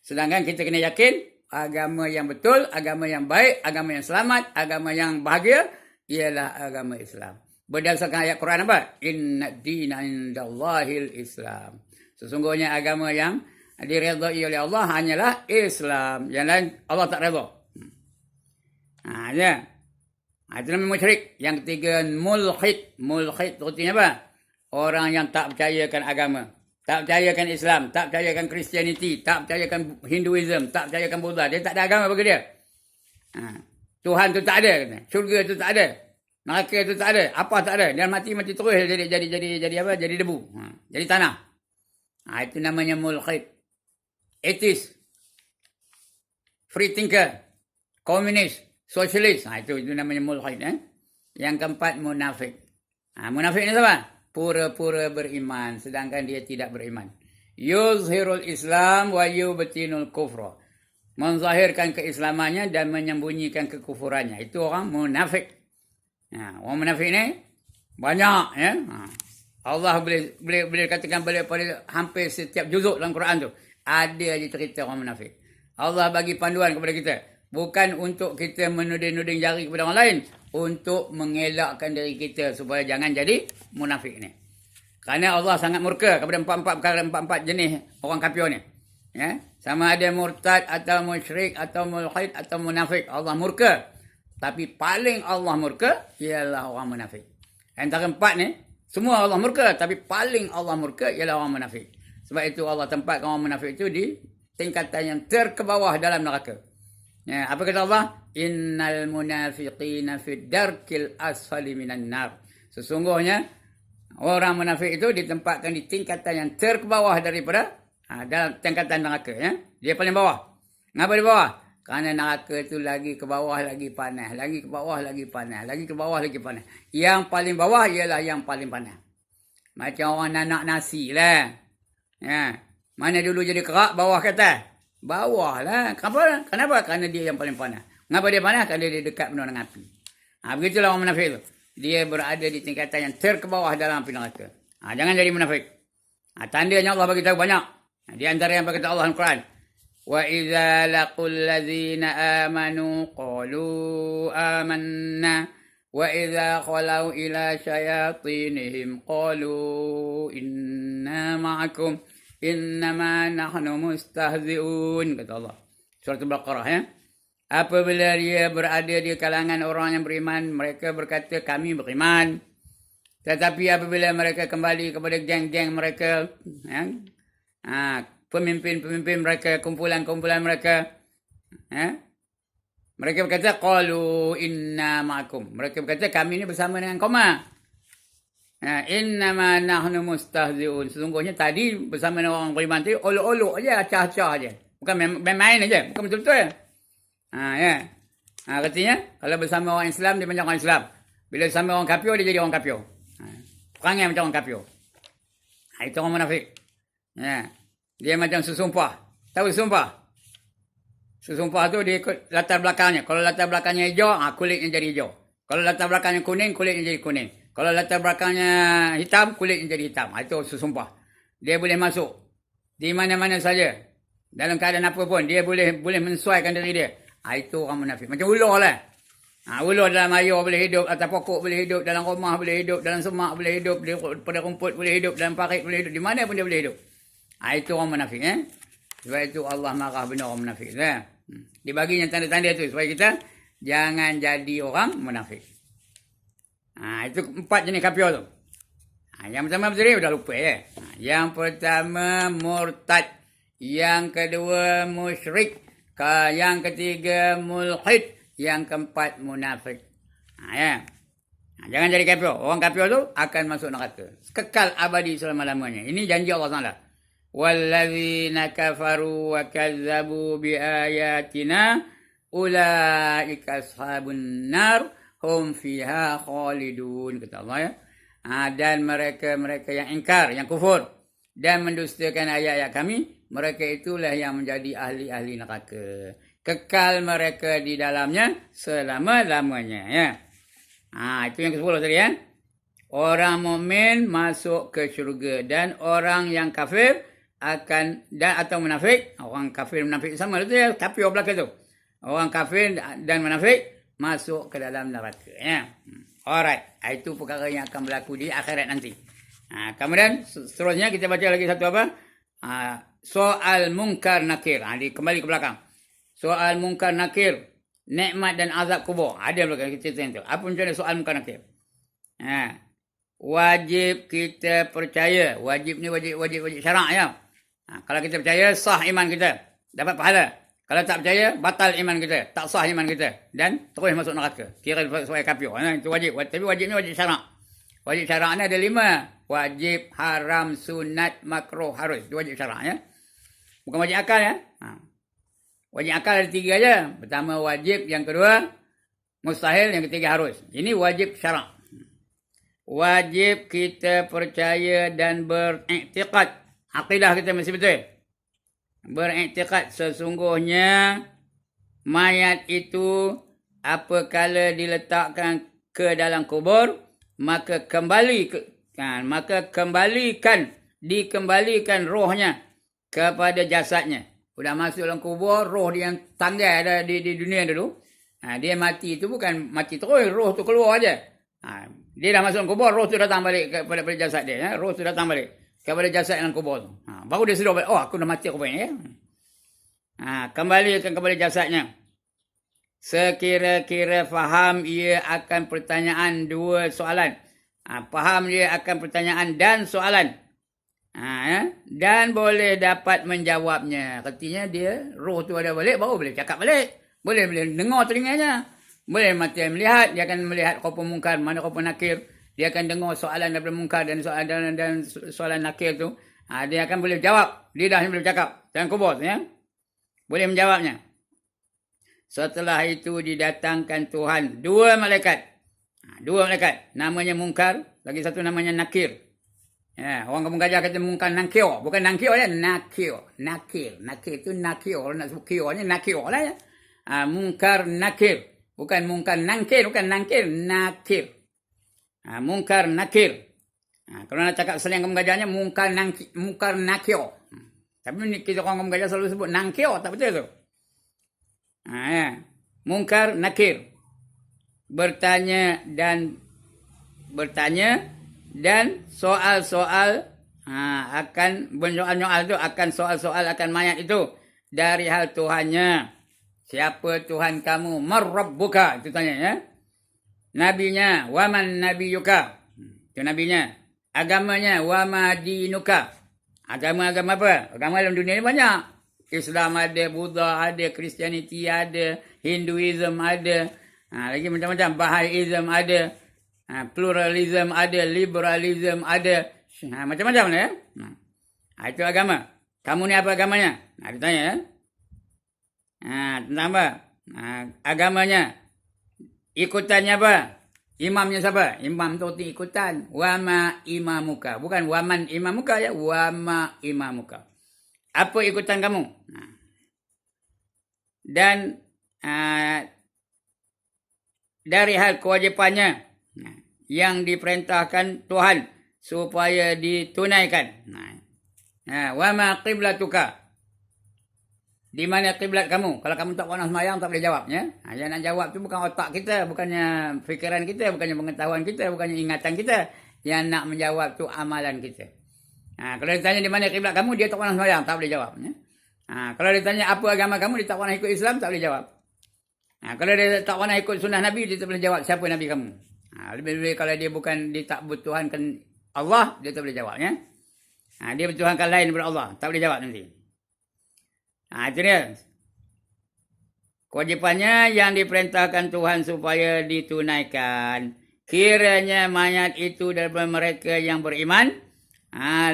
Speaker 1: Sedangkan kita kena yakin agama yang betul, agama yang baik, agama yang selamat, agama yang bahagia ialah agama Islam. Berdasarkan ayat Quran apa? Inna dina indallahil Islam. Sesungguhnya agama yang diredai oleh Allah hanyalah Islam. Yang lain Allah tak redha. Ya. Itu namanya musyrik. Yang ketiga mulhid. Mulhid artinya apa? Orang yang tak percayakan agama. Tak percayakan Islam. Tak percayakan Christianity. Tak percayakan Hinduism. Tak percayakan Buddha. Dia tak ada agama bagi dia. Tuhan tu tak ada. Syurga tu tak ada. Neraka tu tak ada. Apa tak ada. Dia mati terus jadi apa? Jadi debu. Jadi tanah. Itu namanya mulhid. Atheist. Free thinker. Komunis. Sosialis. Itu namanya mulhid. Yang keempat munafik. Munafik ni apa? Pura-pura beriman. Sedangkan dia tidak beriman. Yuzhirul Islam wa yubtinul kufra. Menzahirkan keislamannya dan menyembunyikan kekufurannya. Itu orang munafik. Orang munafik ni banyak. Ya? Allah boleh katakan pada hampir setiap juzuk dalam Quran tu. Ada je cerita orang munafik. Allah bagi panduan kepada kita. Bukan untuk kita menuding-nuding jari kepada orang lain. Untuk mengelakkan diri kita supaya jangan jadi munafik ni. Kerana Allah sangat murka kepada empat jenis orang kafir ni. Ya? Sama ada murtad atau musyrik atau mulhid atau munafik. Allah murka. Tapi paling Allah murka ialah orang munafik. Antara 4 ni, semua Allah murka. Tapi paling Allah murka ialah orang munafik. Sebab itu Allah tempatkan orang munafik itu di tingkatan yang terkebawah dalam neraka. Ya, apa kata Allah? Innal munafiqina fid darkil asfali minan nar. Sesungguhnya orang munafik itu ditempatkan di tingkatan yang terkebawah daripada dalam tingkatan neraka. Ya? Dia paling bawah. Kenapa di bawah? Kerana neraka itu lagi ke bawah lagi panas. Lagi ke bawah lagi panas. Lagi ke bawah lagi panas. Yang paling bawah ialah yang paling panas. Macam orang nanak nasi lah. Ya. Mana dulu jadi kerak, bawah ke atas? Bawah lah. Kenapa? Kerana dia yang paling panas. Kenapa dia panas? Kerana dia dekat penuh dengan api. Begitulah orang munafik itu. Dia berada di tingkatan yang terkebawah dalam api neraka. Jangan jadi munafik. Tandanya Allah bagi tahu banyak. Di antara yang berkata Allah dalam Quran. Wa idza laqul ladzina amanu qalu amanna wa idza khalau ila syayatinihim qalu inna ma'akum innama nahnu mustahzi'un, kata Allah. Surah Al-Baqarah ya. Apabila dia berada di kalangan orang yang beriman, mereka berkata kami beriman. Tetapi apabila mereka kembali kepada geng-geng mereka, ya, pemimpin-pemimpin mereka, kumpulan-kumpulan mereka, ya, mereka berkata qalu inna ma'akum. Mereka berkata kami ini bersama dengan koma. Innama nahnu mustahzi'un. Sesungguhnya tadi bersama dengan orang beriman tu olok-olok aja, acah-acah aja. Bukan main-main aja, bukan betul-betul. Ya. Artinya kalau bersama orang Islam dia macam orang Islam. Bila bersama orang kafir dia jadi orang kafir. Perangai macam orang kafir. Itu orang munafik. Ya. Dia macam sesumpah. Tahu sesumpah? Sesumpah tu dia ikut latar belakangnya. Kalau latar belakangnya hijau, kulitnya jadi hijau. Kalau latar belakangnya kuning, kulitnya jadi kuning. Kalau latar belakangnya hitam, kulitnya jadi hitam. Itu sesumpah. Dia boleh masuk di mana-mana saja, dalam keadaan apa pun, dia boleh menyesuaikan diri dia. Itu orang munafik. Macam ular lah. Ular dalam air boleh hidup, atas pokok boleh hidup, dalam rumah boleh hidup, dalam semak boleh hidup, pada rumput boleh hidup, dalam parit boleh hidup, di mana pun dia boleh hidup. Itu orang munafik. Sebab itu Allah marah bina orang munafik. Dibaginya tanda-tanda tu supaya kita jangan jadi orang munafik. Itu 4 jenis kafir tu. Yang pertama betul dah lupa ya. Yang pertama murtad, yang kedua musyrik, yang ketiga mulhid, yang keempat munafik. Jangan jadi kafir. Orang kafir tu akan masuk neraka. Kekal abadi selama-lamanya. Ini janji Allah Taala. Wallazina kafaru wa kazzabu biayatina ulaika ashabun nar hum fiha khalidun, kata Allah ya. Dan mereka yang ingkar, yang kufur dan mendustakan ayat-ayat kami, mereka itulah yang menjadi ahli-ahli neraka. Kekal mereka di dalamnya selama-lamanya ya. Itu yang ke-10 tadi ya. Orang mukmin masuk ke syurga dan orang yang kafir akan atau munafik, orang kafir munafik sama itu ya, kafir belaka tu. Orang kafir dan munafik masuk ke dalam neraka ya. Alright, itu perkara yang akan berlaku di akhirat nanti. Kemudian seterusnya kita baca lagi satu apa? Soal munkar nakir. Kembali ke belakang. Soal munkar nakir, nikmat dan azab kubur. Ada belakang kita cerita itu. Apa macam soal munkar nakir? Wajib kita percaya. Wajib ni wajib syarak ya. Kalau kita percaya, sah iman kita, dapat pahala. Kalau tak percaya, batal iman kita, tak sah iman kita, dan terus masuk neraka. Kira sebagai kafir. Itu wajib. Tapi wajib ni wajib syarak. Wajib syarak ni ada 5. Wajib, haram, sunat, makruh, harus. Itu wajib syarak ya. Bukan wajib akal ya. Wajib akal ada 3 aja. Pertama wajib, yang kedua mustahil, yang ketiga harus. Ini wajib syarak. Wajib kita percaya dan beriktikad. Akidah kita mesti betul. Beriktikad sesungguhnya mayat itu apabila diletakkan ke dalam kubur, maka dikembalikan rohnya kepada jasadnya. Sudah masuk dalam kubur, roh dia yang tanggal ada di dunia dulu. Dia mati itu bukan mati terus, roh tu keluar aja. Dia dah masuk dalam kubur, roh tu datang balik kepada jasad dia. Roh tu datang balik kepada jasad dalam kubur tu. Baru dia sedar balik, aku dah mati rupanya ya. Kembalikan kepada jasadnya. Sekira-kira faham ia akan pertanyaan 2 soalan. Faham dia akan pertanyaan dan soalan. Dan boleh dapat menjawabnya. Artinya dia, roh tu ada balik, baru boleh cakap balik. Boleh dengar telinganya. Boleh mati melihat, dia akan melihat rupa mungkar, mana rupa nakir. Dia akan dengar soalan daripada mungkar dan soalan nakir tu. Dia akan boleh jawab. Lidahnya boleh cakap. Dalam kubur ya. Boleh menjawabnya. Setelah itu didatangkan Tuhan 2 malaikat. 2 malaikat. Namanya mungkar. Lagi satu namanya nakir. Orang kampung Gajah kata mungkar nakir. Bukan nakir ya. Nakir. Nakir tu nakir. Orang nak sebut kirnya nakir lah ya. Mungkar nakir. Bukan mungkar nangkir. Bukan nangkir. Nakir. Mungkar nakir. Kalau nak cakap slang kampung Gajahnya mungkar nakir. Tapi kita orang kampung Gajah selalu sebut nangkir, tak betul tu. Mungkar nakir. Bertanya dan soal-soal akan menyoal tu akan soal-soal akan mayat itu dari hal Tuhannya. Siapa Tuhan kamu? Marrabbuka, itu tanya ya. Nabinya, waman nabiyuka. Itu nabinya. Agamanya, wama dinuka. Agama-agama apa? Agama dalam dunia ni banyak. Islam ada, Buddha ada, Kristianiti ada, Hinduism ada. Lagi macam-macam. Bahaiism ada. Pluralism ada, liberalism ada. Macam-macam lah ya. Itu agama. Kamu ni apa agamanya? Dia tanya ya. Tentang apa? Agamanya. Ikutannya apa? Imamnya siapa? Imam tu ikutan. Wama imamuka. Bukan waman imamuka ya. Wama imamuka. Apa ikutan kamu? Dan dari hal kewajipannya yang diperintahkan Tuhan supaya ditunaikan. Wa ma qiblatuka. Di mana kiblat kamu? Kalau kamu tak pernah sembahyang tak boleh jawab, ya. Yang nak jawab tu bukan otak kita, bukannya fikiran kita, bukannya pengetahuan kita, bukannya ingatan kita. Yang nak menjawab tu amalan kita. Kalau ditanya di mana kiblat kamu, dia tak pernah sembahyang, tak boleh jawab, ya. Kalau ditanya apa agama kamu, dia tak pernah ikut Islam, tak boleh jawab. Kalau dia tak pernah ikut sunnah Nabi, dia tak boleh jawab siapa Nabi kamu. Lebih-lebih kalau dia bukan, dia tak bertuhankan Allah, dia tak boleh jawab, ya. Dia bertuhankan lain daripada Allah, tak boleh jawab nanti. Itu dia. Kewajipannya yang diperintahkan Tuhan supaya ditunaikan. Kiranya mayat itu daripada mereka yang beriman,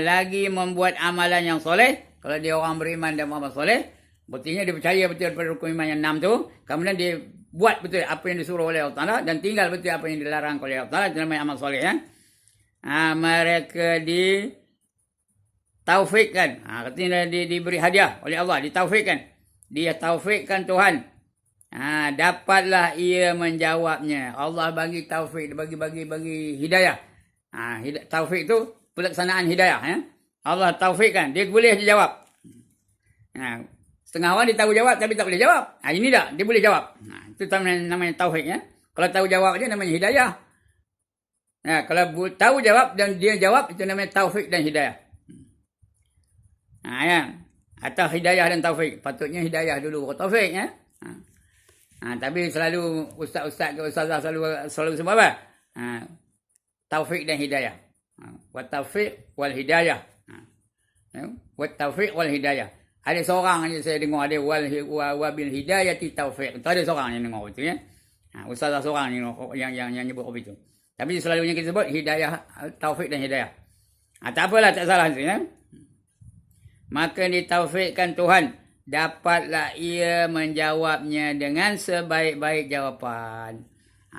Speaker 1: lagi membuat amalan yang soleh. Kalau dia orang beriman dan beramal soleh, berarti dia percaya betul pada rukun iman yang 6 tu. Kemudian dia buat betul apa yang disuruh oleh Allah Ta'ala dan tinggal betul apa yang dilarang oleh Allah Ta'ala. Itu namanya amal soleh, ya. Mereka ditaufikkan. Katanya diberi hadiah oleh Allah, ditaufikkan. Dia taufikkan Tuhan. Dapatlah ia menjawabnya. Allah bagi taufik, bagi hidayah. Taufik tu pelaksanaan hidayah, ya. Allah taufikkan, dia boleh dia jawab. Setengah orang dia tahu jawab tapi tak boleh jawab. Ini tak, dia boleh jawab. Itu namanya taufik, ya. Kalau tahu jawab aja namanya hidayah. Kalau tahu jawab dan dia jawab, itu namanya taufik dan hidayah. Ya. Atau hidayah dan taufik. Patutnya hidayah dulu baru taufik, ya. Tapi selalu ustaz-ustaz ke ustazah selalu sebut apa? Taufik dan hidayah. Wa taufiq wal hidayah. Wa taufiq wal hidayah. Ada seorang aja saya dengar ada wa bil hidayati taufiq. Itu ada seorang yang dengar itu, ya. Ustazah seorang yang nyebut itu. Tapi selalunya kita sebut hidayah, taufik dan hidayah. Tak apalah, tak salah itu, ya. Maka ditaufikkan Tuhan, dapatlah ia menjawabnya dengan sebaik-baik jawapan.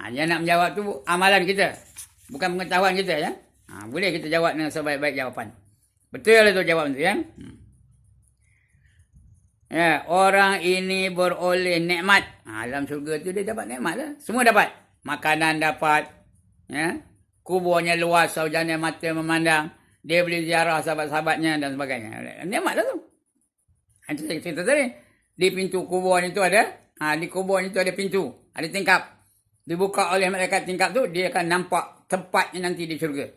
Speaker 1: Yang nak menjawab tu amalan kita, bukan pengetahuan kita, ya. Boleh kita jawab dengan sebaik-baik jawapan. Betul itu jawab tu, ya. Ya, orang ini beroleh nikmat. Dalam syurga tu dia dapat nikmat lah. Semua dapat. Makanan dapat, ya. Kuburnya luas, saujannya mata memandang. Dia boleh ziarah sahabat-sahabatnya dan sebagainya. Nikmat lah tu. Itu saya cerita tadi. Di pintu kubur itu ada. Di kubur itu ada pintu. Ada tingkap. Dibuka oleh malaikat tingkap tu, dia akan nampak tempatnya nanti di syurga.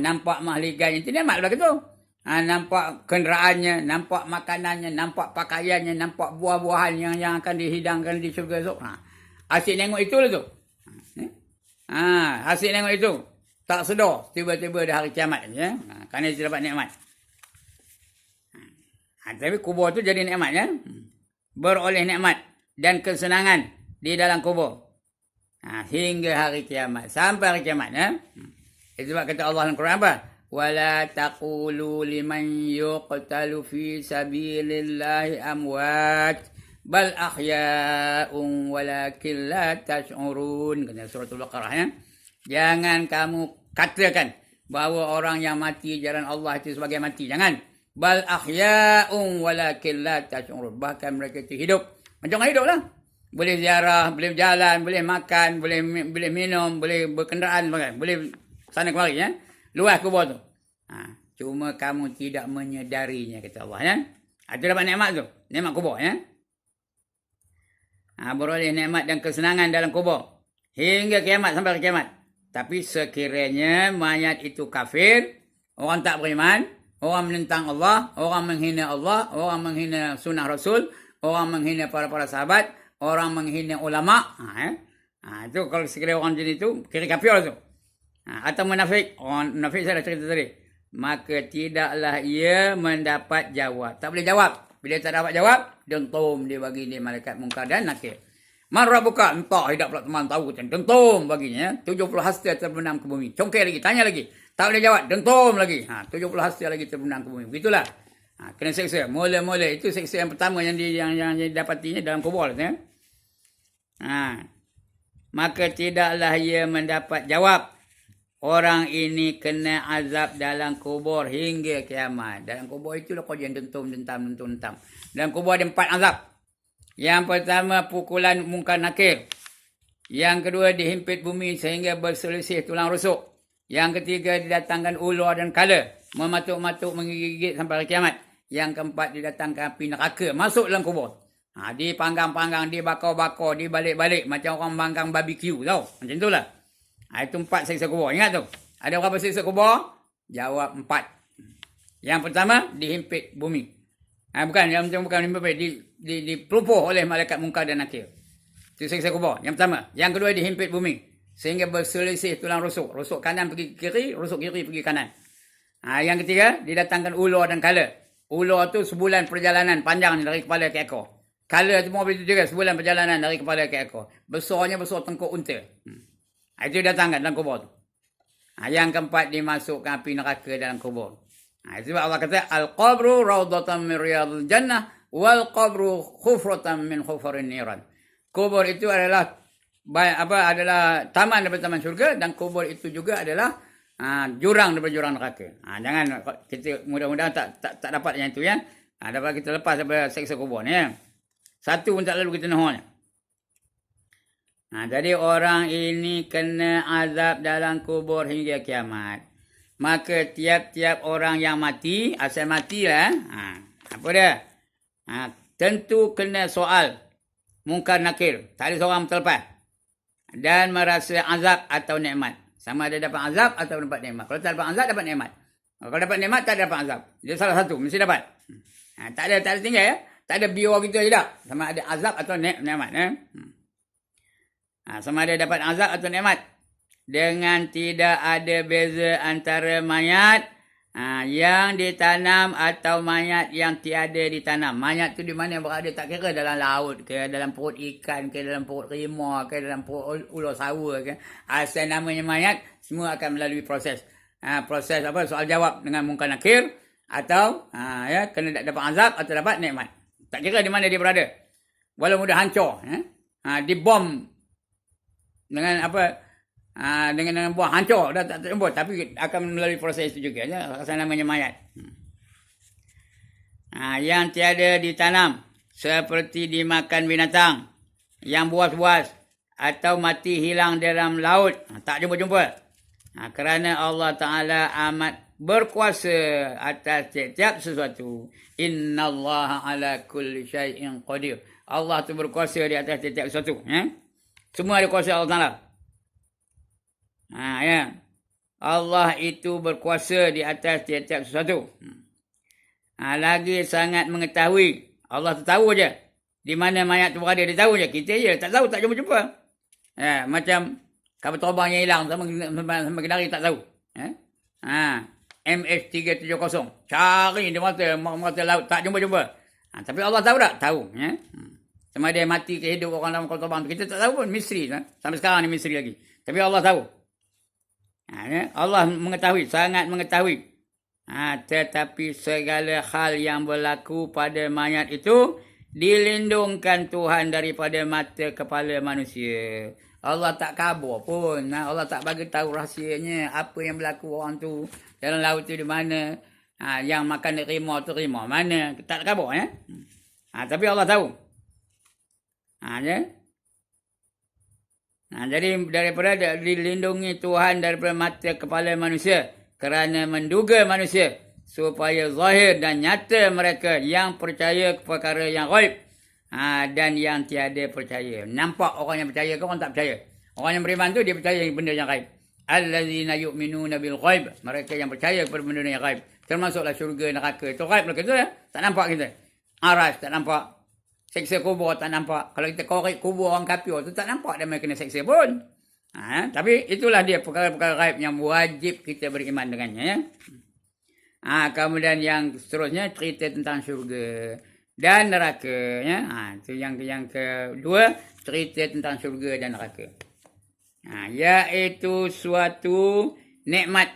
Speaker 1: Nampak mahligai. Itu nikmat lah tu. Nampak kenderaannya, nampak makanannya, nampak pakaiannya, nampak buah-buahan yang akan dihidangkan di syurga esok. Asyik tengok itu lah tu. Asyik tengok itu. Tak sedar tiba-tiba dah hari kiamat, ya. Kerana dia dapat nikmat. Tapi kubur tu jadi nikmat, ya. Beroleh nikmat dan kesenangan di dalam kubur. Hingga hari kiamat. Sampai hari kiamat, ya. Itu sebab kata Allah dalam Quran apa? Wala taqulu liman yuqtalu fi sabilillahi amwat bal ahya'un walakin la tash'urun. Kata suratul Baqarah, ya. Jangan kamu katakan bahawa orang yang mati jalan Allah itu sebagai mati. Jangan. Bal ahya'un walakin la tash'urun. Bahkan mereka itu hidup. Macam orang hidup lah. Boleh ziarah, boleh berjalan, boleh makan, boleh minum, boleh berkenderaan, boleh sana kemari, ya. Luas kubur tu. Cuma kamu tidak menyedarinya, kata Allah, ya. Itu dapat nikmat tu. Nikmat kubur, ya. Beroleh nikmat dan kesenangan dalam kubur. Hingga kiamat, sampai kiamat. Tapi sekiranya mayat itu kafir, orang tak beriman, orang menentang Allah, orang menghina Allah, orang menghina sunnah Rasul, orang menghina para sahabat, orang menghina ulama, itu kalau sekiranya orang jenis itu, kira kafir tu. Atau munafik, orang munafik saya dah cerita tadi. Maka tidaklah ia mendapat jawab. Tak boleh jawab. Bila tak dapat jawab, dentum dia bagi dia malaikat mungkar dan nakir. Marah buka, entah hidup pula teman tahu. Dentum baginya, 70 hasta terbenam ke bumi. Congkir lagi, tanya lagi. Tak boleh jawab, dentum lagi. 70 hasta lagi terbenam ke bumi. Begitulah. Kena seksa. Mula-mula itu seksa yang pertama yang didapatinya dalam kubur. Ya? Maka tidaklah ia mendapat jawab. Orang ini kena azab dalam kubur hingga kiamat. Dalam kubur itulah kau yang dentum. Dalam kubur ada 4 azab. Yang pertama, pukulan mungkar nakir. Yang kedua, dihimpit bumi sehingga berselisih tulang rusuk. Yang ketiga, didatangkan ular dan kala. mematuk-matuk, menggigit sampai hari kiamat. Yang keempat, didatangkan api neraka, masuk dalam kubur. Dipanggang-panggang, dibakar-bakar, dibalik-balik macam orang panggang barbecue, tahu? Macam itulah. Itu 4 siksa kubur. Ingat tu. Ada berapa siksa kubur? Jawab 4. Yang pertama, dihimpit bumi. Bukan dipelupuh oleh malaikat Munkar dan Nakir. Itu siksa kubur. Yang pertama. Yang kedua, dihimpit bumi. Sehingga berselisih tulang rusuk. Rusuk kanan pergi kiri, rusuk kiri pergi kanan. Yang ketiga, didatangkan ular dan kala. Ular tu sebulan perjalanan panjang dari kepala ke ekor. Kala tu pun begitu juga, sebulan perjalanan dari kepala ke ekor. Besarnya besar tengkuk unta. Itu datangkan dalam kubur tu. Yang keempat, dimasukkan api neraka dalam kubur. Sebab Allah kata, Al-qabru rawdatan min riyadil jannah, wal qabru khufratan min khufarin niran. Kubur itu adalah taman daripada taman syurga, dan kubur itu juga adalah jurang daripada jurang neraka. Jangan kita mudah-mudahan tak dapat yang itu ya. Dapat kita lepas daripada seksa kubur ni ya. Satu pun tak lalu kita nahunya. Jadi orang ini kena azab dalam kubur hingga kiamat. Maka tiap-tiap orang yang mati, asal matilah, apa dia? Tentu kena soal Munkar Nakir. Tak ada seorang terlepas. Dan merasa azab atau nikmat. Sama ada dapat azab atau dapat nikmat. Kalau tak dapat azab, dapat nikmat. Kalau dapat nikmat, tak dapat azab. Dia salah satu, mesti dapat. Tak ada tinggal ya. Tak ada biar gitu je tak. Sama ada azab atau nikmat. Sama ada dapat azab atau nikmat. Dengan tidak ada beza antara mayat yang ditanam atau mayat yang tiada ditanam. Mayat tu di mana berada tak kira dalam laut ke, dalam perut ikan ke, dalam perut rimau ke, dalam perut ular sawa ke. Asal namanya mayat, semua akan melalui proses. Proses apa? Soal jawab dengan Munkar Nakir atau kena dapat azab atau dapat nikmat. Tak kira di mana dia berada. Walaupun dah hancur, dibom dengan apa? Dengan buah hancur dah tak terjemput, tapi akan melalui proses itu juga ya, asal namanya mayat. Yang tiada ditanam seperti dimakan binatang yang buas-buas atau mati hilang dalam laut, tak jumpa-jumpa. Kerana Allah Ta'ala amat berkuasa atas setiap sesuatu. Innallaha ala kulli syai'in qadir. Allah tu berkuasa di atas setiap sesuatu ya. Semua ada kuasa Allah Ta'ala. Allah itu berkuasa di atas tiap-tiap sesuatu. Lagi sangat mengetahui. Allah tu tahu je. Di mana mayat tu berada, dia tahu je. Kita je tak tahu, tak jumpa-jumpa. Macam kapal terbang yang hilang sama Kenari tak tahu. MH370. Cari di mata laut, tak jumpa-jumpa. Tapi Allah tahu tak? Tahu. Sama dia mati ke hidup orang dalam kapal terbang tu. Kita tak tahu pun, misteri. Sampai sekarang ni misteri lagi. Tapi Allah tahu. Allah mengetahui, sangat mengetahui. Tetapi segala hal yang berlaku pada mayat itu dilindungkan Tuhan daripada mata kepala manusia. Allah tak kabur pun. Allah tak bagi tahu rahsianya apa yang berlaku orang tu dalam laut tu di mana. Yang makan rimau tu rimau mana. Tak kabur ya. Tapi Allah tahu. Jadi daripada dilindungi Tuhan daripada mata kepala manusia kerana menduga manusia supaya zahir dan nyata mereka yang percaya perkara yang ghaib dan yang tiada percaya. Nampak orang yang percaya ke orang tak percaya. Orang yang beriman tu dia percaya benda yang ghaib. Allazina yu'minuna bil ghaib. Mereka yang percaya kepada benda yang ghaib. Termasuklah syurga, neraka. Itu ghaib mereka tu ya. Tak nampak kita. Aras tak nampak. Seksa kubur tak nampak. Kalau kita korek kubur orang kafir tu tak nampak dia kena seksa pun. Tapi itulah dia perkara-perkara gaib yang wajib kita beriman dengannya ya. Kemudian yang seterusnya cerita tentang syurga dan neraka ya. Itu yang kedua, cerita tentang syurga dan neraka. Iaitu suatu nikmat.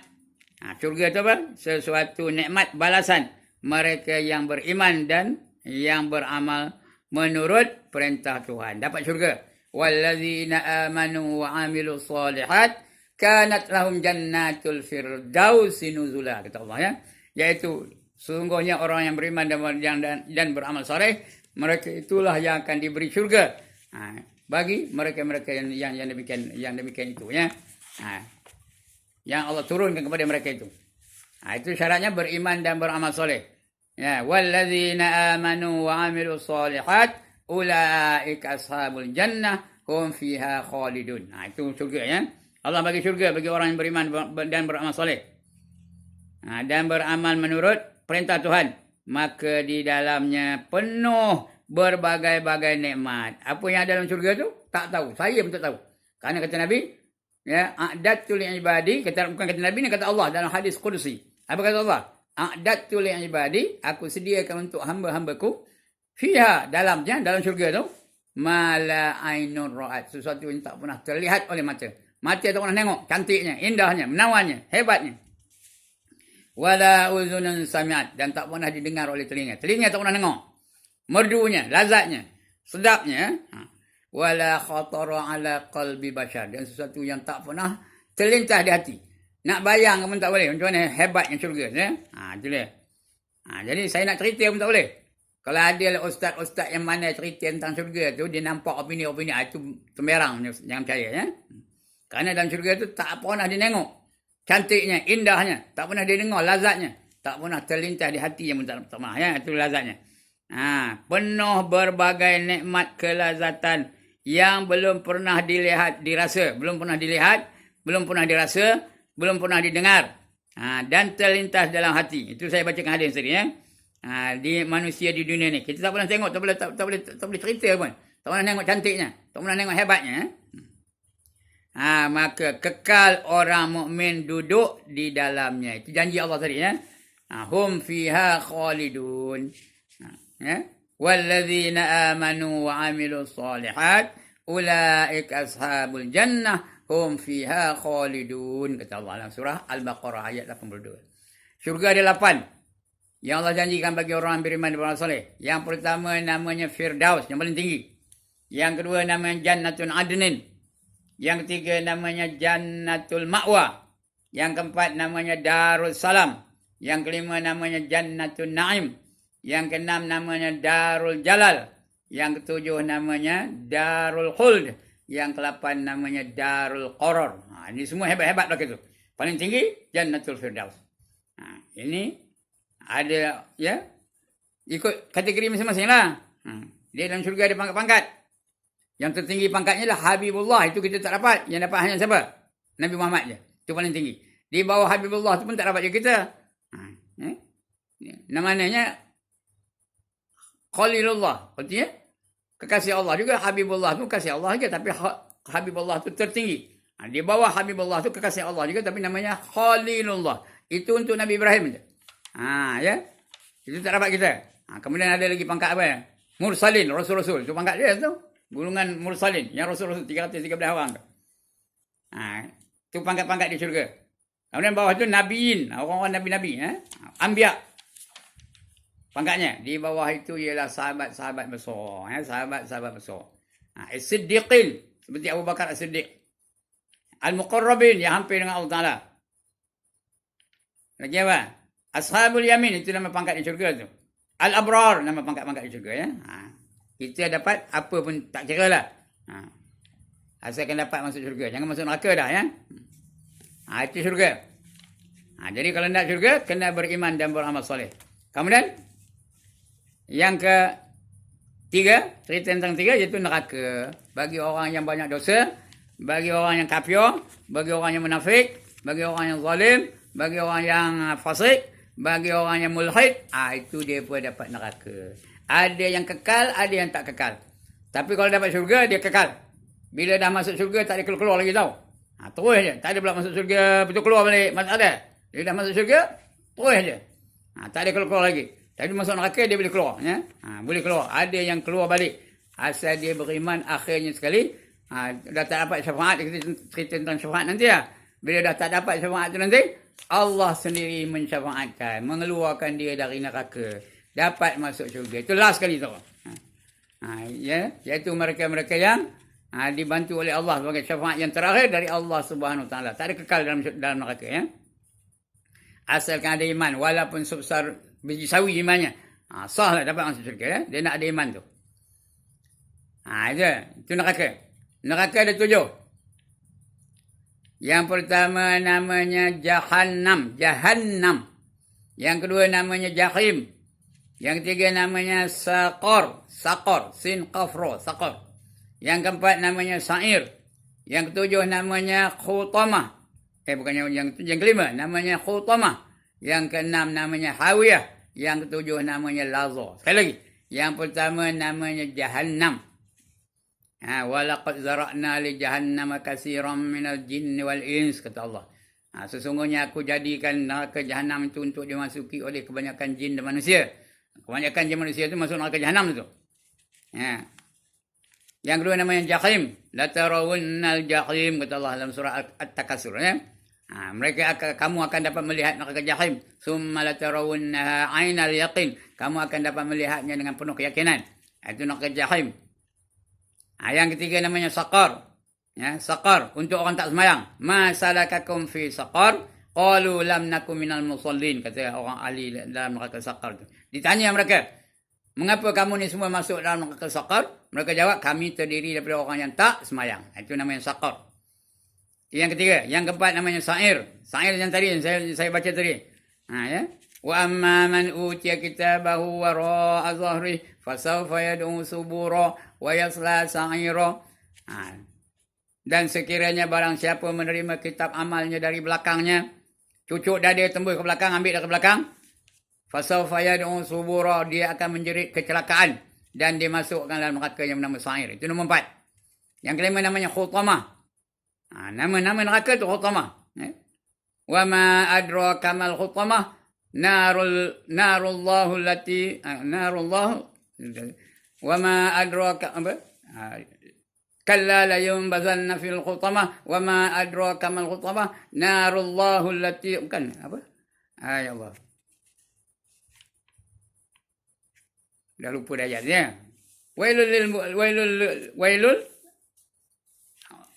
Speaker 1: Syurga tu apa? Sesuatu nikmat balasan mereka yang beriman dan yang beramal menurut perintah Tuhan. Dapat syurga. Wallazina amanu wa amilu salihat kanat lahum jannatul firdausi nuzula. Kata Allah ya. Iaitu sesungguhnya orang yang beriman dan beramal saleh, mereka itulah yang akan diberi syurga. Bagi mereka-mereka yang demikian itu ya. Yang Allah turunkan kepada mereka itu. Itu syaratnya beriman dan beramal soleh. Ya, walladzina amanu wa amilus solihat ulaika ashabul jannah hum fiha khalidun. Itu syurga ya. Allah bagi syurga bagi orang yang beriman dan beramal soleh. Dan beramal menurut perintah Tuhan. Maka di dalamnya penuh berbagai-bagai nikmat. Apa yang ada dalam syurga tu? Tak tahu. Saya pun tak tahu. Kerana kata Nabi, ya, a'dadtu li'ibadi, bukan kata Nabi, ni kata Allah dalam hadis Qudsi. Apa kata Allah? A'dadtu li'ibadi, aku sediakan untuk hamba-hambaku, fiha, dalam syurga tu, ma la ainun ra'at, sesuatu yang tak pernah terlihat oleh mata. Mata tak pernah tengok, cantiknya, indahnya, menawannya, hebatnya. Wala uzunun sami'at, dan tak pernah didengar oleh telinga. Telinga tak pernah tengok. Merdunya, lazatnya, sedapnya. Wala khatara ala qalbi bashar, dan sesuatu yang tak pernah terlintas di hati. Nak bayang pun tak boleh. Macam mana hebatnya syurga. Ya? Itu dia. Jadi saya nak cerita pun tak boleh. Kalau ada ustaz-ustaz yang mana cerita tentang syurga tu, dia nampak opini-opini, itu temberang. Jangan percaya. Ya? Kerana dalam syurga tu tak pernah dia tengok cantiknya, indahnya. Tak pernah dia dengar lazatnya. Tak pernah terlintas di hati yang tak pernah. Ya? Itu lazatnya. Penuh berbagai nikmat kelazatan yang belum pernah dirasa. Belum pernah dilihat, belum pernah dirasa, belum pernah didengar. Dan terlintas dalam hati. Itu saya bacakan hadis tadi. Ya? Di manusia di dunia ni. Kita tak pernah tengok, tak boleh cerita pun. Tak pernah tengok cantiknya. Tak pernah tengok hebatnya. Maka kekal orang mukmin duduk di dalamnya. Itu janji Allah tadi. Ya? Hum fiha khalidun. Walladzina amanu wa amilus solihat ulaika ashabul jannah hum fiha khalidun. Kata Allah dalam surah Al-Baqarah ayat 82. Syurga ada 8 yang Allah janjikan bagi orang beriman dan beramal soleh. Yang pertama namanya Firdaus, yang paling tinggi. Yang kedua namanya Jannatul Adnin. Yang ketiga namanya Jannatul Ma'wa. Yang keempat namanya Darul Salam. Yang kelima namanya Jannatul Naim. Yang keenam namanya Darul Jalal. Yang ketujuh namanya Darul Khuld. Yang ke-8 namanya Darul Qarar. Ini semua hebat-hebat lah itu. Paling tinggi Jannatul Firdaus. Ini ada ya, ikut kategori masing-masing lah. Dia dalam syurga ada pangkat-pangkat. Yang tertinggi pangkatnya lah Habibullah. Itu kita tak dapat. Yang dapat hanya siapa? Nabi Muhammad je. Itu paling tinggi. Di bawah Habibullah tu pun tak dapat je kita. Namanya Khalilullah. Artinya kekasih Allah juga. Habibullah tu kasih Allah je. Tapi Habibullah tu tertinggi. Di bawah Habibullah tu kekasih Allah juga. Tapi namanya Khalilullah. Itu untuk Nabi Ibrahim je. Ya. Itu tak dapat kita. Kemudian ada lagi pangkat apa ya? Mursalin. Rasul-Rasul. Itu pangkat dia tu. Golongan Mursalin. Yang Rasul-Rasul 313 orang tu. Itu pangkat-pangkat di syurga. Kemudian bawah tu Nabiin. Orang-orang Nabi-Nabi. Anbiya. Pangkatnya. Di bawah itu ialah sahabat-sahabat besar. Sahabat-sahabat besar. As-Siddiqin. Seperti Abu Bakar As-Siddiq. Al-Muqarrabin. Yang hampir dengan Allah Ta'ala. Lagi apa? Ashabul Yamin. Itu nama pangkat di syurga tu. Al-Abrar. Nama pangkat-pangkat di syurga. Ya? Kita dapat apa pun tak kira lah. Asalkan dapat masuk syurga. Jangan masuk neraka dah. Ya? Itu syurga. Jadi kalau nak syurga, kena beriman dan beramal soleh. Kemudian, yang ketiga, cerita tentang tiga, iaitu neraka. Bagi orang yang banyak dosa, bagi orang yang kafir, bagi orang yang munafik, bagi orang yang zalim, bagi orang yang fasik, bagi orang yang mulhid, itu dia pun dapat neraka. Ada yang kekal, ada yang tak kekal. Tapi kalau dapat syurga, dia kekal. Bila dah masuk syurga, tak ada keluar lagi tau. Terus je. Tak ada pula masuk syurga, betul keluar balik. Tak ada. Dia dah masuk syurga, terus je. Tak ada keluar lagi. Tapi masuk neraka, dia boleh keluar. Ya? Boleh keluar. Ada yang keluar balik. Asal dia beriman akhirnya sekali. Dah tak dapat syafaat. Kita cerita tentang syafaat nanti lah. Bila dah tak dapat syafaat tu nanti, Allah sendiri mensyafaatkan. Mengeluarkan dia dari neraka. Dapat masuk syurga. Itu last kali tu. Ya, iaitu mereka-mereka yang dibantu oleh Allah sebagai syafaat yang terakhir dari Allah Subhanahu Wa Taala. Tak ada kekal dalam neraka. Ya. Asalkan ada iman. Walaupun sebesar biji sawi imannya. Sah lah dapat masuk syurga. Ya. Dia nak ada iman tu. Itu neraka. Neraka ada 7. Yang pertama namanya Jahannam. Jahannam. Yang kedua namanya jahim. Yang ketiga namanya saqar. Saqar. Sin qaf ra. Saqar. Yang keempat namanya sa'ir. Yang ketujuh namanya khutamah. Bukannya yang kelima namanya khutamah. Yang keenam namanya hawiyah. Yang ketujuh namanya lazah. Sekali lagi. Yang pertama namanya jahannam. Walaqad zara'na li jahannama katsiran minal jinni wal ins, kata Allah. Sesungguhnya aku jadikan neraka jahannam itu untuk dimasuki oleh kebanyakan jin dan manusia. Kebanyakan jin manusia itu masuk neraka jahannam itu. Yang kedua namanya jahim. La tarawunnal jahim, kata Allah dalam surah At-Takatsur. Kamu akan dapat melihat neraka jahim. Summa la tarawunnaha 'ainal yaqin. Kamu akan dapat melihatnya dengan penuh keyakinan. Itu neraka jahim. Yang ketiga namanya saqar. Saqar untuk orang tak semayang. Ma salakakum fi saqar? Qalu lam nakum minal musallin, kata orang ahli dalam neraka saqar tu. Ditanya mereka, mengapa kamu ni semua masuk dalam neraka saqar? Mereka jawab, kami terdiri daripada orang yang tak semayang. Itu namanya saqar. Yang ketiga, yang keempat namanya sa'ir. Sa'ir yang tadi saya baca tadi. Wa amma man utiya kitabahu wara'a dhahri fasawfa yad'u subura wa yasla sa'ira. Dan sekiranya barang siapa menerima kitab amalnya dari belakangnya, cucuk dada tembus ke belakang, ambil dari belakang, fasawfa yad'u subura, dia akan menjerit kecelakaan dan dia masukkan dalam neraka yang bernama sa'ir. Itu nombor 4. Yang kelima namanya khutamah. Nama neraka itu khutamah. Wa ma adraka mal khutamah? Narullahu allati narullahu wa ma adraka kalla la yunbazanna fil khutamah wa ma adraka mal khutamah narullahu allati bukan apa? Ya Allah. Dah lupa dah ayatnya.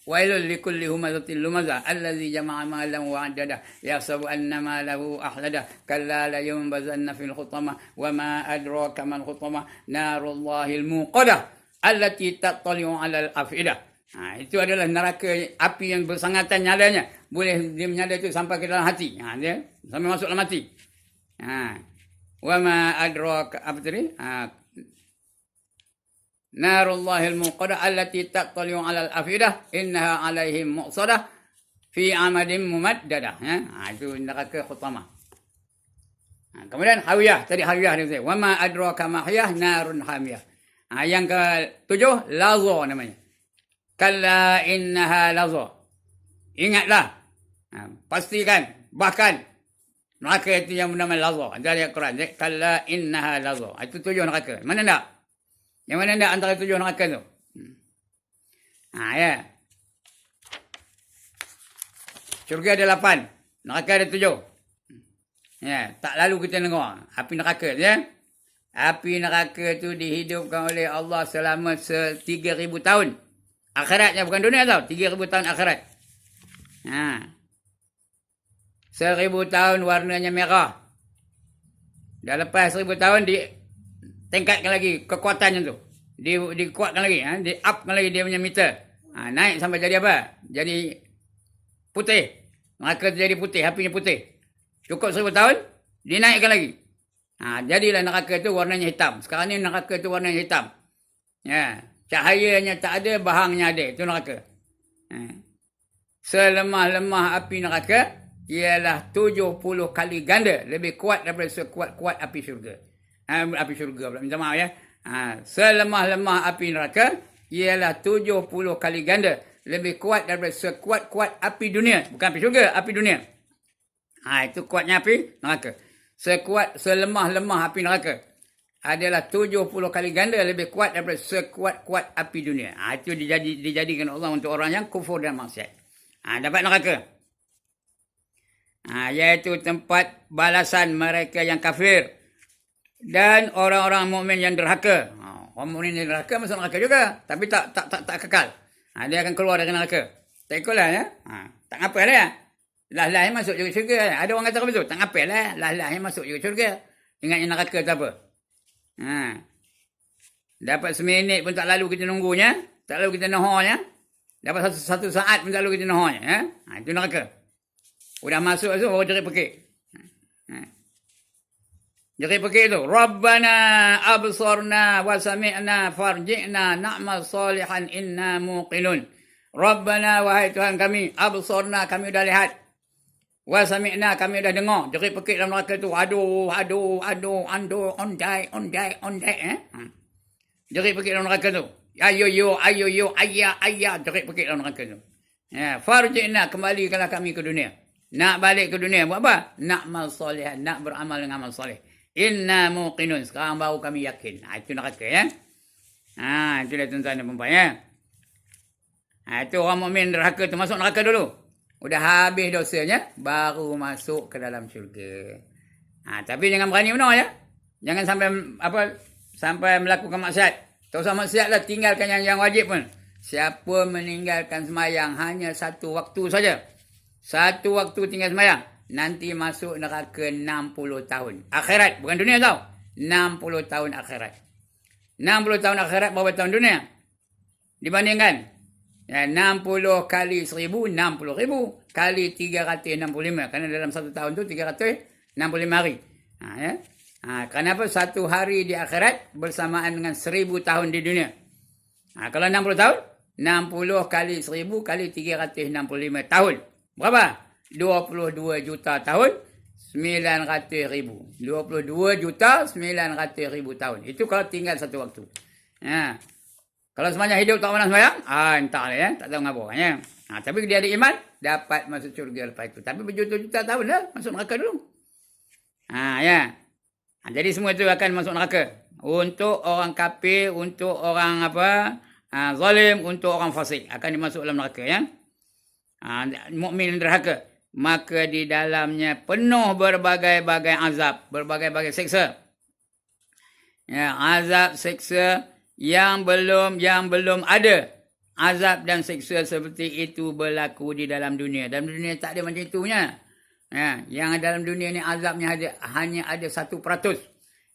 Speaker 1: Wailul likulli humazatin lumazah allazi jama'a malan wa 'addadah yahsabu anna malahu ahladah kalla la yunbazanna fil khutamah wa ma adraka mal khutamah narullahil muqadah allati tattali'u 'alal afidah. Itu adalah neraka api yang bersangatan nyalanya. Boleh dia menyala itu sampai ke dalam hati. Dia sampai masuk dalam hati. Wa ma adraka apa tadi? Narullahil muqadah allati tattali'u 'alal afidah innaha 'alaihim muqsadah fi 'amadin mumaddadah. Itu neraka khutamah. Kemudian hawiyah, tadi hawiyah dia kata, wa ma adraka ma hawiyah narun hamiyah. Yang ke-7 lazah namanya. Kalla innaha lazah. Ingatlah. Pastikan, bahkan neraka itu yang bernama lazah. Dari Al-Quran, kalla innaha lazah. Itu 7 neraka. Mana tak? Yang mana tak antara 7 neraka tu? Ya. Syurga ada 8. Neraka ada 7. Ya, tak lalu kita dengar api neraka, ya. Api neraka tu dihidupkan oleh Allah selama 3,000 tahun. Akhiratnya bukan dunia tau, 3,000 tahun akhirat. 1,000 tahun warnanya merah. Dah lepas 1,000 tahun tingkatkan lagi kekuatannya tu. Dikuatkan lagi, di-upkan lagi dia punya meter. Naik sampai jadi apa? Jadi putih. Neraka jadi putih, apinya putih. Cukup 1,000 tahun, dinaikkan lagi. Jadilah neraka itu warnanya hitam. Sekarang ni neraka itu warnanya hitam. Ya, cahayanya tak ada, bahangnya ada. Itu neraka. Selemah-lemah api neraka ialah 70 kali ganda lebih kuat daripada sekuat-kuat api syurga. Api syurga pula, minta maaf ya. Selemah-lemah api neraka ialah 70 kali ganda lebih kuat daripada sekuat-kuat api dunia. Bukan api syurga, api dunia. Itu kuatnya api neraka. Selemah-lemah api neraka adalah 70 kali ganda lebih kuat daripada sekuat-kuat api dunia. Itu dijadikan Allah untuk orang yang kufur dan maksiat. Dapat neraka. Iaitu tempat balasan mereka yang kafir dan orang-orang mukmin yang derhaka. Orang mukmin yang derhaka masuk neraka juga, tapi tak kekal. Dia akan keluar dari neraka. Tak ikutlah ya. Tak apa dah ya. Lah masuk juga syurga. Ada orang kata begitu. Tak apa lah. Lah masuk juga syurga. Ingatnya neraka tak apa. Dapat seminit pun tak lalu kita nunggunya. Tak lalu kita naharnya. Dapat satu saat pun tak lalu kita naharnya. Itu neraka. Udah masuk tu baru jerit pekik. Jadi pergi tu. Rabbana absarna wa sami'na farji'na na'mal salihan inna muqinun. Rabbana wahai Tuhan kami, absarna kami dah lihat. Wa sami'na kami dah dengar. Jadi pergi dalam neraka tu. Aduh, ondai. Jadi pergi dalam neraka tu. Ayo, ayah. Jadi pergi dalam neraka tu. Ya, farji'na kembalikanlah kami ke dunia. Nak balik ke dunia buat apa? Nak amal soleh, nak beramal dengan amal soleh. Inna muqinun. Sekarang baru kami yakin. Itu neraka ya. Itu dah tuan-tuan dan puan ya. Itu orang mukmin neraka tu masuk neraka dulu. Udah habis dosanya baru masuk ke dalam syurga. Tapi jangan berani benar ya. Jangan sampai melakukan maksiat. Tak usah maksiat lah, tinggalkan yang wajib pun. Siapa meninggalkan sembahyang hanya satu waktu saja. Satu waktu tinggal sembahyang, nanti masuk neraka 60 tahun. Akhirat, bukan dunia tau. 60 tahun akhirat. 60 tahun akhirat berapa tahun dunia? Dibandingkan. 60 kali 1000, 60,000. Kali 365. Kerana dalam satu tahun tu 365 hari. Kenapa satu hari di akhirat bersamaan dengan 1000 tahun di dunia? Kalau 60 tahun, 60 kali 1000 kali 365 tahun. Berapa? 22 juta tahun, 900,000. 22 juta 900,000 tahun. Itu kalau tinggal satu waktu. Kalau semuanya hidup tak pernah sembahyang, entahlah ya, tak tahu ngapa ya. Tapi dia ada iman, dapat masuk syurga lepas itu. Tapi berjuta-juta tahun dah masuk neraka dulu. Jadi semua itu akan masuk neraka. Untuk orang kafir, untuk orang zalim, untuk orang fasik akan dimasuk dalam neraka ya. Mukmin neraka, maka di dalamnya penuh berbagai-bagai azab, berbagai-bagai siksa. Azab siksa yang belum ada. Azab dan siksa seperti itu berlaku di dalam dunia. Dalam dunia tak ada macam itunya. Yang dalam dunia ni azabnya hanya ada 1%.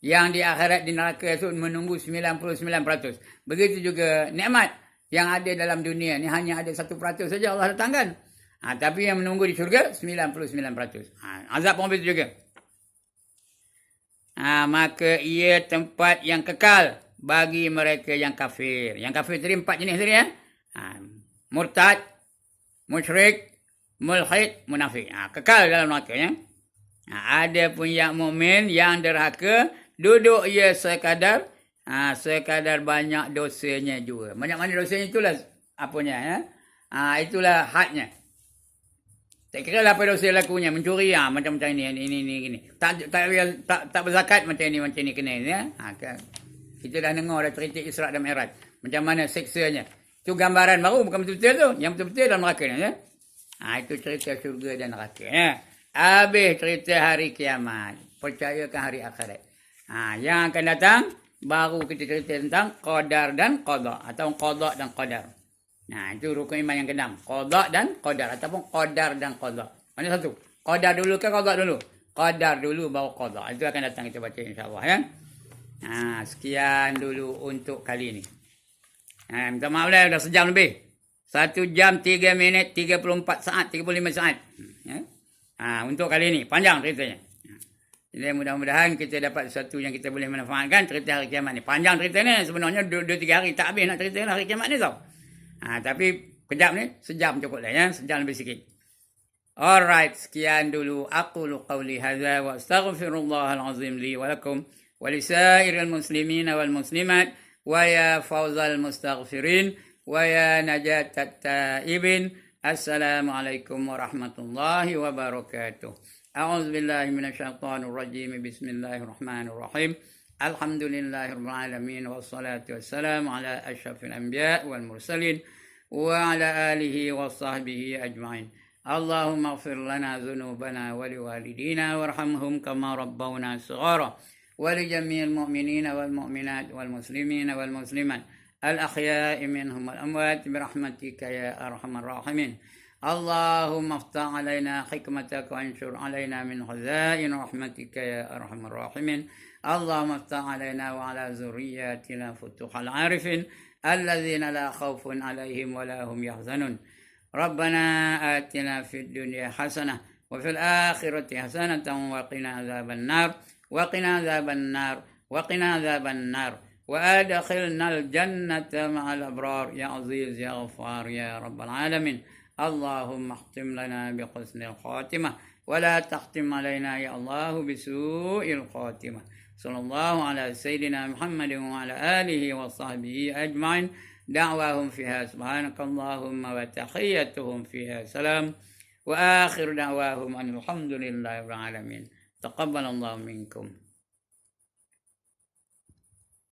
Speaker 1: Yang di akhirat di neraka itu menunggu 99%. Begitu juga nikmat yang ada dalam dunia ni hanya ada 1% saja Allah datangkan. Tapi yang menunggu di syurga 99%. Azab pun begitu juga. Maka ia tempat yang kekal bagi mereka yang kafir. Yang kafir tadi 4 jenis tadi ya. Murtad, musyrik, mulhid, munafik. Kekal dalam neraka ya. Ada pun yang mukmin yang derhaka, duduk ia sekadar banyak dosanya juga. Banyak mana dosanya itulah apanya ya. Itulah hadnya. Tak kira lah apa dosa lakunya, mencuri macam-macam ini. Tak berzakat macam ni kena ya. Kita dah dengar dah cerita Isra' dan Mi'raj. Macam mana siksanya. Itu gambaran baru, bukan betul-betul tu. Yang betul-betul dalam neraka ni ya. Itu cerita syurga dan neraka ya. Habis cerita hari kiamat. Percayakan hari akhirat. Yang akan datang, baru kita cerita tentang qadar dan qada. Atau qada dan qadar. Itu rukun iman yang ke-6. Qada dan qadar. Ataupun qadar dan qada. Mana satu? Qadar dulu ke qada dulu? Qadar dulu, baru qada. Itu akan datang kita baca insyaAllah ya. Sekian dulu untuk kali ini. Minta maaf lah, dah sejam lebih. 1 jam 3 minit 34 saat 35 saat. Untuk kali ini panjang ceritanya. Jadi mudah-mudahan kita dapat sesuatu yang kita boleh manfaatkan cerita hari kiamat ni. Panjang cerita ni sebenarnya 2-3 hari tak habis nak cerita hari kiamat ni tau. Tapi kejap ni sejam cukup lah ya, sejam lebih sikit. Alright, sekian dulu aqulu qawli hadza wa astaghfirullahal azim li wa lakum wa lisairil muslimina wal muslimat wa ya fawzal mustaghfirin wa ya najatat taibin. Assalamualaikum warahmatullahi wabarakatuh. A'udzu billahi minasyaitonir rajim. Bismillahirrahmanirrahim. Alhamdulillahirabbil alamin wassalatu wassalamu ala asyrafil anbiya wal mursalin wa ala alihi washabbihi ajmain. Allahumma ighfir lana dhunubana wa liwalidina warhamhum kama rabbawna shighara wa li jami'il mu'minina wal mu'minat wal muslimina wal muslimat al-ahya'i minhum wal amwat bi rahmatika ya arhamar rahimin. Allahumma aftah alaina hikmataka wa anshur alaina min khazain rahmatika ya arhamar rahimin. Allahumma aftah alaina wa ala zurriyyatina futuhal arifin alladzina la khawfun alaihim wa la hum yahzanun. Rabbana atina fid dunya hasanah wa fil akhirati hasanatan wa qina adzaban nar. وقنا عذاب النار وقنا عذاب النار وأدخلنا الجنة مع الأبرار يا عزيز يا غفار يا رب العالمين. اللهم اختم لنا بحسن الخاتمة ولا تختم علينا يا الله بسوء الخاتمة. صلى الله على سيدنا محمد وعلى آله وصحبه أجمعين. دعواهم فيها سبحانك اللهم وتحيتهم فيها سلام وآخر دعواهم أن الحمد لله رب العالمين. تقبل الله منكم.